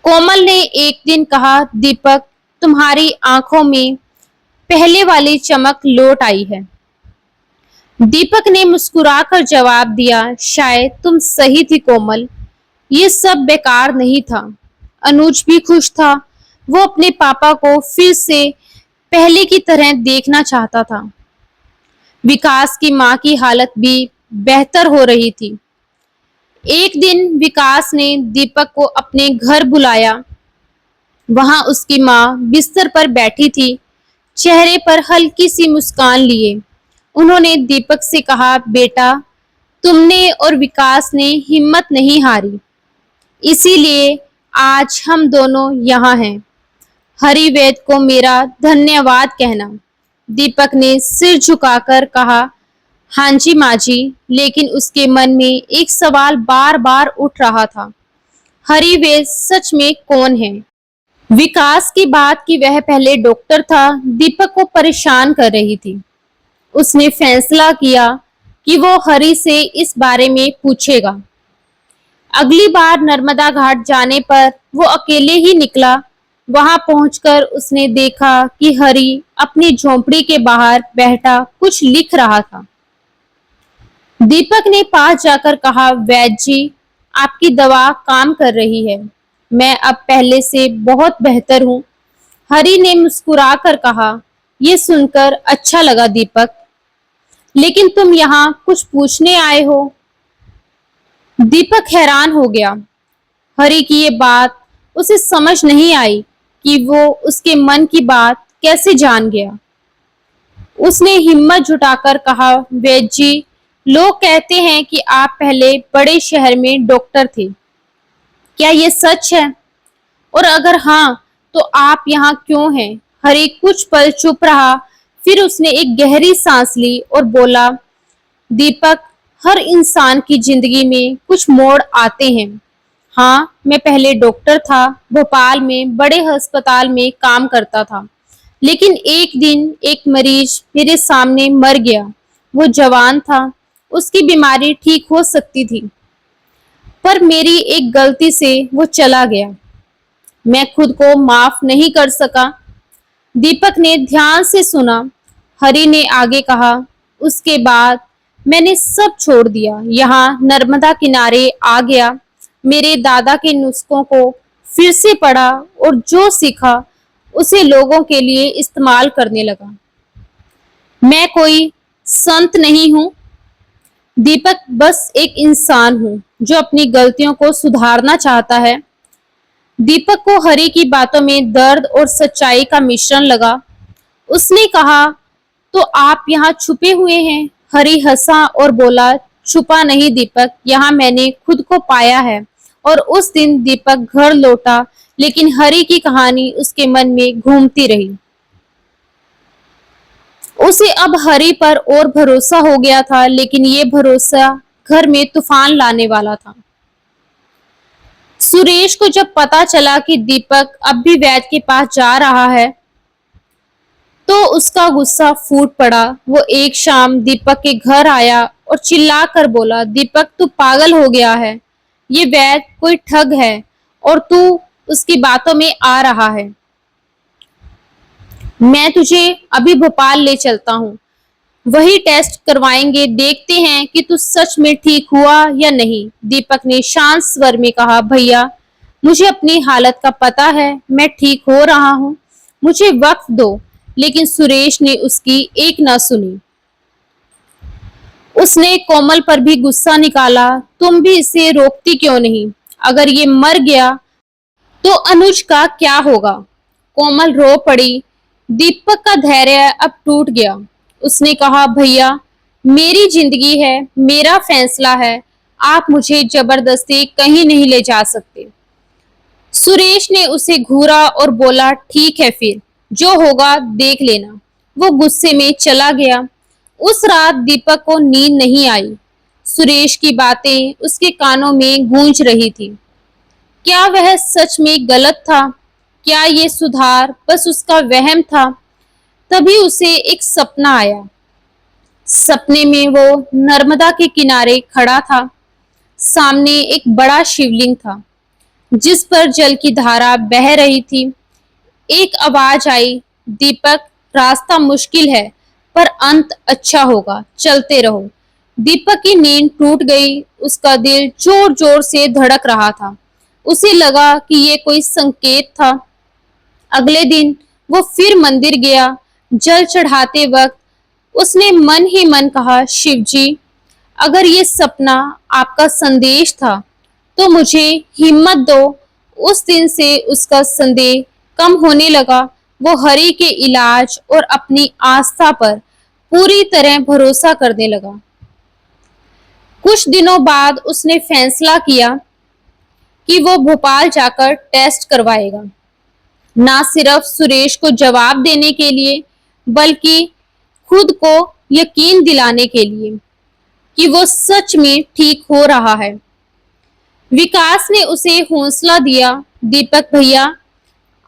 कोमल ने एक दिन कहा, दीपक तुम्हारी आंखों में पहले वाली चमक लौट आई है। दीपक ने मुस्कुराकर जवाब दिया, शायद तुम सही थी कोमल, ये सब बेकार नहीं था। अनुज भी खुश था। वो अपने पापा को फिर से पहले की तरह देखना चाहता था। विकास की माँ की हालत भी बेहतर हो रही थी। एक दिन विकास ने दीपक को अपने घर बुलाया। वहां उसकी माँ बिस्तर पर बैठी थी, चेहरे पर हल्की सी मुस्कान लिए। उन्होंने दीपक से कहा, बेटा तुमने और विकास ने हिम्मत नहीं हारी, इसीलिए आज हम दोनों यहाँ हैं। हरिवेद को मेरा धन्यवाद कहना। दीपक ने सिर झुकाकर कहा, हाँ जी माँ जी। लेकिन उसके मन में एक सवाल बार बार उठ रहा था, हरिवेद सच में कौन है? विकास की बात कि वह पहले डॉक्टर था, दीपक को परेशान कर रही थी। उसने फैसला किया कि वो हरि से इस बारे में पूछेगा। अगली बार नर्मदा घाट जाने पर वो अकेले ही निकला। वहां पहुंचकर उसने देखा कि हरि अपनी झोंपड़ी के बाहर बैठा कुछ लिख रहा था। दीपक ने पास जाकर कहा, वैद्य जी आपकी दवा काम कर रही है, मैं अब पहले से बहुत बेहतर हूँ। हरि ने मुस्कुराकर कहा, यह सुनकर अच्छा लगा दीपक, लेकिन तुम यहाँ कुछ पूछने आए हो? दीपक हैरान हो गया। हरि की ये बात उसे समझ नहीं आई कि वो उसके मन की बात कैसे जान गया। उसने हिम्मत जुटाकर कहा, वैद्य जी लोग कहते हैं कि आप पहले बड़े शहर में डॉक्टर थे, क्या ये सच है? और अगर हाँ, तो आप यहाँ क्यों हैं? हरि कुछ पल चुप रहा, फिर उसने एक गहरी सांस ली और बोला, दीपक हर इंसान की जिंदगी में कुछ मोड़ आते हैं। हाँ, मैं पहले डॉक्टर था, भोपाल में बड़े अस्पताल में काम करता था। लेकिन एक दिन एक मरीज मेरे सामने मर गया। वो जवान था, उसकी बीमारी ठीक हो सकती थी, पर मेरी एक गलती से वो चला गया। मैं खुद को माफ नहीं कर सका। दीपक ने ध्यान से सुना। हरि ने आगे कहा, उसके बाद मैंने सब छोड़ दिया। यहाँ नर्मदा किनारे आ गया, मेरे दादा के नुस्खों को फिर से पढ़ा और जो सीखा उसे लोगों के लिए इस्तेमाल करने लगा। मैं कोई संत नहीं हूँ दीपक, बस एक इंसान हूँ जो अपनी गलतियों को सुधारना चाहता है। दीपक को हरि की बातों में दर्द और सच्चाई का मिश्रण लगा। उसने कहा, तो आप यहाँ छुपे हुए हैं? हरि हंसा और बोला, छुपा नहीं दीपक, यहाँ मैंने खुद को पाया है। और उस दिन दीपक घर लौटा, लेकिन हरि की कहानी उसके मन में घूमती रही। उसे अब हरि पर और भरोसा हो गया था, लेकिन ये भरोसा घर में तूफान लाने वाला था। सुरेश को जब पता चला कि दीपक अब भी वैद्य के पास जा रहा है, तो उसका गुस्सा फूट पड़ा। वो एक शाम दीपक के घर आया और चिल्ला कर बोला, दीपक तू पागल हो गया है, ये वैद्य कोई ठग है और तू उसकी बातों में आ रहा है। मैं तुझे अभी भोपाल ले चलता हूँ, वही टेस्ट करवाएंगे, देखते हैं कि तू सच में ठीक हुआ या नहीं। दीपक ने शांत स्वर में कहा, भैया मुझे अपनी हालत का पता है, मैं ठीक हो रहा हूँ, मुझे वक्त दो। लेकिन सुरेश ने उसकी एक ना सुनी। उसने कोमल पर भी गुस्सा निकाला, तुम भी इसे रोकती क्यों नहीं? अगर ये मर गया तो अनुज का क्या होगा? कोमल रो पड़ी। दीपक का धैर्य अब टूट गया। उसने कहा, भैया मेरी जिंदगी है, मेरा फैसला है, आप मुझे जबरदस्ती कहीं नहीं ले जा सकते। सुरेश ने उसे घूरा और बोला, ठीक है फिर जो होगा देख लेना। वो गुस्से में चला गया। उस रात दीपक को नींद नहीं आई। सुरेश की बातें उसके कानों में गूंज रही थी। क्या वह सच में गलत था? क्या ये सुधार बस उसका वहम था? तभी उसे एक सपना आया। सपने में वो नर्मदा के किनारे खड़ा था। सामने एक बड़ा शिवलिंग था जिस पर जल की धारा बह रही थी। एक आवाज आई, दीपक रास्ता मुश्किल है पर अंत अच्छा होगा, चलते रहो। दीपक की नींद टूट गई। उसका दिल जोर जोर से धड़क रहा था। उसे लगा कि ये कोई संकेत था। अगले दिन वो फिर मंदिर गया। जल चढ़ाते वक्त उसने मन ही मन कहा, शिव जी अगर ये सपना आपका संदेश था तो मुझे हिम्मत दो। उस दिन से उसका संदेह कम होने लगा। वो हरि के इलाज और अपनी आस्था पर पूरी तरह भरोसा करने लगा। कुछ दिनों बाद उसने फैसला किया कि वो भोपाल जाकर टेस्ट करवाएगा, ना सिर्फ सुरेश को जवाब देने के लिए बल्कि खुद को यकीन दिलाने के लिए कि वो सच में ठीक हो रहा है। विकास ने उसे हौसला दिया, दीपक भैया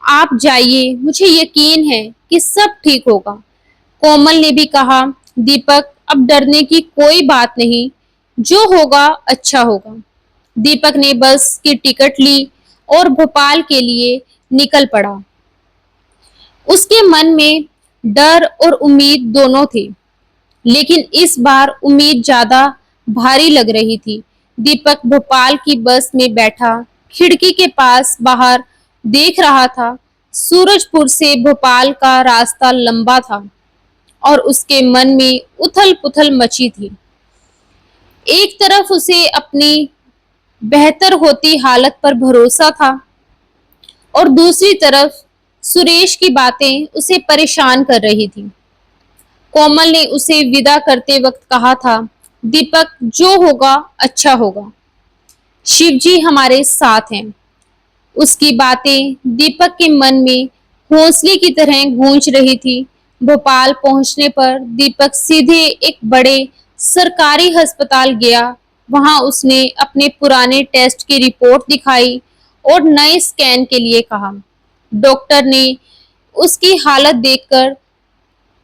आप जाइए, मुझे यकीन है कि सब ठीक होगा। कोमल ने भी कहा, दीपक अब डरने की कोई बात नहीं, जो होगा अच्छा होगा। दीपक ने बस की टिकट ली और भोपाल के लिए निकल पड़ा। उसके मन में डर और उम्मीद दोनों थी, लेकिन इस बार उम्मीद ज्यादा भारी लग रही थी। दीपक भोपाल की बस में बैठा खिड़की के पास बाहर देख रहा था। सूरजपुर से भोपाल का रास्ता लंबा था और उसके मन में उथल पुथल मची थी। एक तरफ उसे अपनी बेहतर होती हालत पर भरोसा था और दूसरी तरफ सुरेश की बातें उसे परेशान कर रही थी। कोमल ने उसे विदा करते वक्त कहा था, दीपक जो होगा अच्छा होगा, शिवजी हमारे साथ हैं। उसकी बातें दीपक के मन में हौसले की तरह गूंज रही थी। भोपाल पहुंचने पर दीपक सीधे एक बड़े सरकारी अस्पताल गया। वहां उसने अपने पुराने टेस्ट की रिपोर्ट दिखाई और नए स्कैन के लिए कहा। डॉक्टर ने उसकी हालत देखकर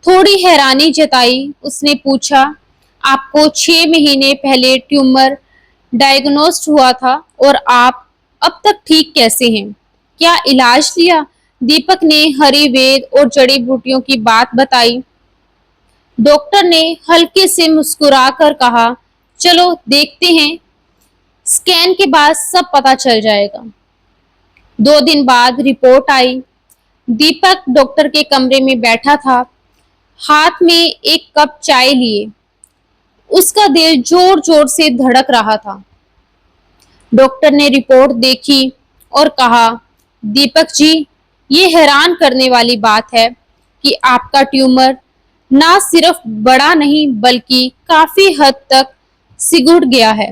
थोड़ी हैरानी जताई। उसने पूछा, आपको 6 महीने पहले ट्यूमर डायग्नोस्ड हुआ था और आप अब तक ठीक कैसे हैं? क्या इलाज लिया? दीपक ने हरी वेद और जड़ी बूटियों की बात बताई। डॉक्टर ने हल्के से मुस्कुराकर कहा, चलो देखते हैं, स्कैन के बाद सब पता चल जाएगा। 2 दिन बाद रिपोर्ट आई। दीपक डॉक्टर के कमरे में बैठा था, हाथ में एक कप चाय लिए। उसका दिल जोर जोर से धड़क रहा था। डॉक्टर ने रिपोर्ट देखी और कहा, दीपक जी, ये हैरान करने वाली बात है कि आपका ट्यूमर ना सिर्फ बड़ा नहीं बल्कि काफी हद तक सिकुड़ गया है।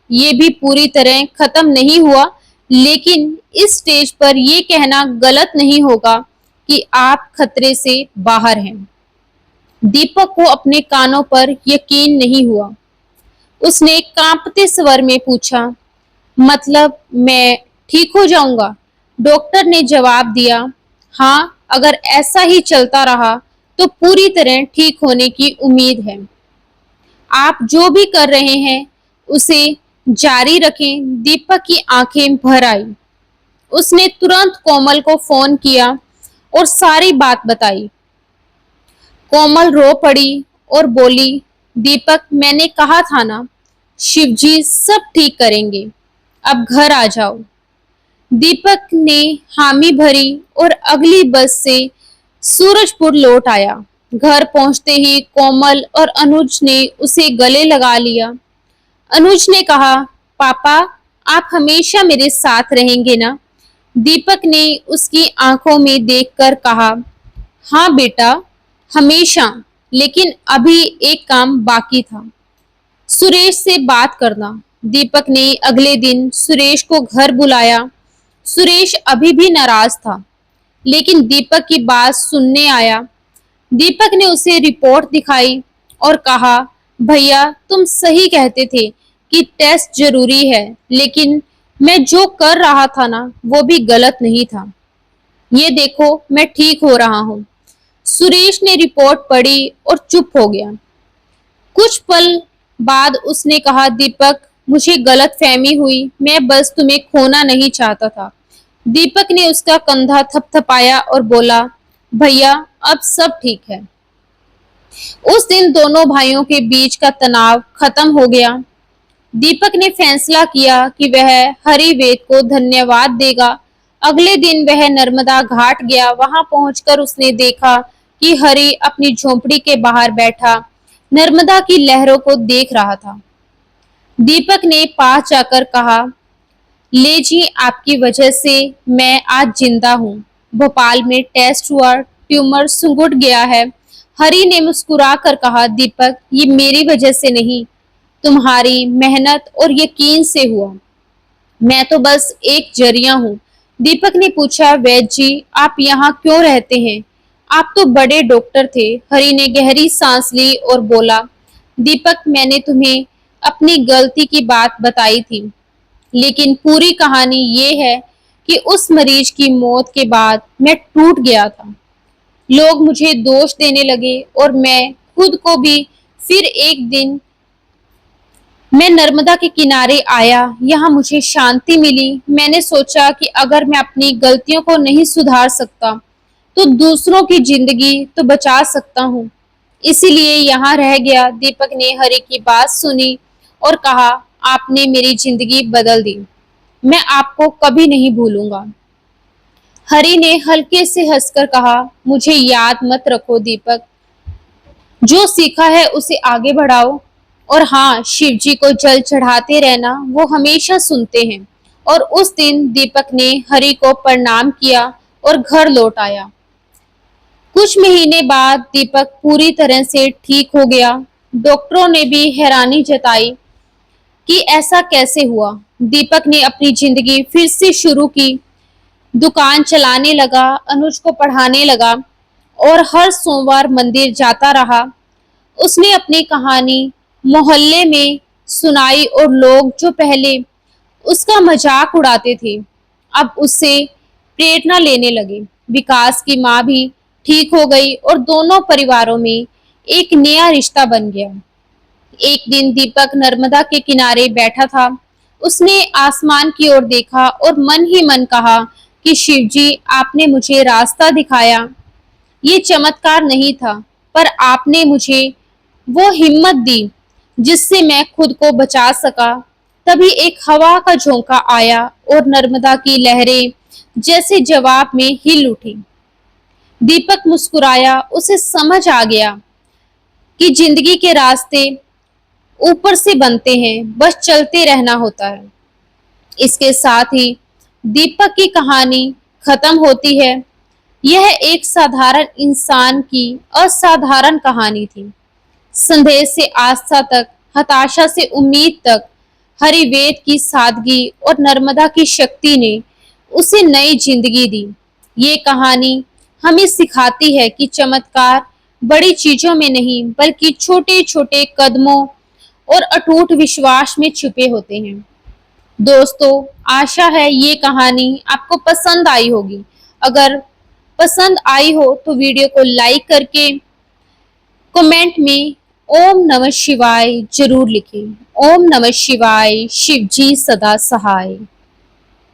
ये भी पूरी तरह खत्म नहीं हुआ, लेकिन इस स्टेज पर यह कहना गलत नहीं होगा कि आप खतरे से बाहर हैं। दीपक को अपने कानों पर यकीन नहीं हुआ। उसने कांपते स्वर में पूछा, मतलब मैं ठीक हो जाऊंगा? डॉक्टर ने जवाब दिया, हाँ, अगर ऐसा ही चलता रहा तो पूरी तरह ठीक होने की उम्मीद है। आप जो भी कर रहे हैं उसे जारी रखें। दीपक की आंखें भर आई। उसने तुरंत कोमल को फोन किया और सारी बात बताई। कोमल रो पड़ी और बोली, दीपक, मैंने कहा था ना, शिवजी सब ठीक करेंगे, अब घर आ जाओ। दीपक ने हामी भरी और अगली बस से सूरजपुर लौट आया। घर पहुंचते ही कोमल और अनुज ने उसे गले लगा लिया। अनुज ने कहा, पापा, आप हमेशा मेरे साथ रहेंगे ना? दीपक ने उसकी आंखों में देखकर कहा, हाँ बेटा, हमेशा, लेकिन अभी एक काम बाकी था, सुरेश से बात करना। दीपक ने अगले दिन सुरेश को घर बुलाया। सुरेश अभी भी नाराज था, लेकिन दीपक की बात सुनने आया। दीपक ने उसे रिपोर्ट दिखाई और कहा, भैया, तुम सही कहते थे कि टेस्ट जरूरी है, लेकिन मैं जो कर रहा था ना, वो भी गलत नहीं था। ये देखो, मैं ठीक हो रहा हूँ। सुरेश ने रिपोर्ट पढ़ी और चुप हो गया। कुछ पल बाद उसने कहा, दीपक, मुझे गलतफहमी हुई, मैं बस तुम्हें खोना नहीं चाहता था। दीपक ने उसका कंधा थपथपाया और बोला, भैया, अब सब ठीक है। उस दिन दोनों भाइयों के बीच का तनाव खत्म हो गया। दीपक ने फैसला किया कि वह हरिवेद को धन्यवाद देगा। अगले दिन वह नर्मदा घाट गया। वहां पहुंचकर उसने देखा कि हरि अपनी झोंपड़ी के बाहर बैठा नर्मदा की लहरों को देख रहा था। दीपक ने पास जाकर कहा, ले जी, आपकी वजह से मैं आज जिंदा हूँ। भोपाल में टेस्ट हुआ, ट्यूमर सुंगुट गया है। हरि ने मुस्कुरा कर कहा, दीपक, ये मेरी वजह से नहीं, तुम्हारी मेहनत और यकीन से हुआ। मैं तो बस एक जरिया हूँ। दीपक ने पूछा, वैद्य जी, आप यहाँ क्यों रहते हैं? आप तो बड़े डॉक्टर थे। हरि ने गहरी सांस ली और बोला, दीपक, मैंने तुम्हें अपनी गलती की बात बताई थी, लेकिन पूरी कहानी ये है कि उस मरीज की मौत के बाद मैं टूट गया था। लोग मुझे दोष देने लगे और मैं खुद को भी। फिर एक दिन मैं नर्मदा के किनारे आया, यहाँ मुझे शांति मिली। मैंने सोचा कि अगर मैं अपनी गलतियों को नहीं सुधार सकता तो दूसरों की जिंदगी तो बचा सकता हूँ, इसीलिए यहाँ रह गया। दीपक ने हरि की बात सुनी और कहा, आपने मेरी जिंदगी बदल दी, मैं आपको कभी नहीं भूलूंगा। हरि ने हल्के से हंसकर कहा, मुझे याद मत रखो दीपक, जो सीखा है उसे आगे बढ़ाओ। और हाँ, शिव जी को जल चढ़ाते रहना, वो हमेशा सुनते हैं। और उस दिन दीपक ने हरि को प्रणाम किया और घर लौट आया। कुछ महीने बाद दीपक पूरी तरह से ठीक हो गया। डॉक्टरों ने भी हैरानी जताई कि ऐसा कैसे हुआ। दीपक ने अपनी जिंदगी फिर से शुरू की, दुकान चलाने लगा, अनुज को पढ़ाने लगा और हर सोमवार मंदिर जाता रहा। उसने अपनी कहानी मोहल्ले में सुनाई और लोग जो पहले उसका मजाक उड़ाते थे अब उससे प्रेरणा लेने लगे। विकास की माँ भी ठीक हो गई और दोनों परिवारों में एक नया रिश्ता बन गया। एक दिन दीपक नर्मदा के किनारे बैठा था। उसने आसमान की ओर देखा और मन ही मन कहा कि शिव जी, आपने मुझे रास्ता दिखाया। ये चमत्कार नहीं था, पर आपने मुझे वो हिम्मत दी जिससे मैं खुद को बचा सका। तभी एक हवा का झोंका आया और नर्मदा की लहरें जैसे जवाब में हिल उठी। दीपक मुस्कुराया, उसे समझ आ गया कि जिंदगी के रास्ते ऊपर से बनते हैं, बस चलते रहना होता है। इसके साथ ही दीपक की कहानी खत्म होती है। यह एक साधारण इंसान की असाधारण कहानी थी। संदेह से आस्था तक, हताशा से उम्मीद तक, हरिवेद की सादगी और नर्मदा की शक्ति ने उसे नई जिंदगी दी। ये कहानी हमें सिखाती है कि चमत्कार बड़ी चीजों में नहीं बल्कि छोटे छोटे कदमों और अटूट विश्वास में छुपे होते हैं। दोस्तों, आशा है ये कहानी आपको पसंद आई होगी। अगर पसंद आई हो तो वीडियो को लाइक करके कमेंट में ओम नमः शिवाय जरूर लिखें। ओम नमः शिवाय, शिव जी सदा सहाय।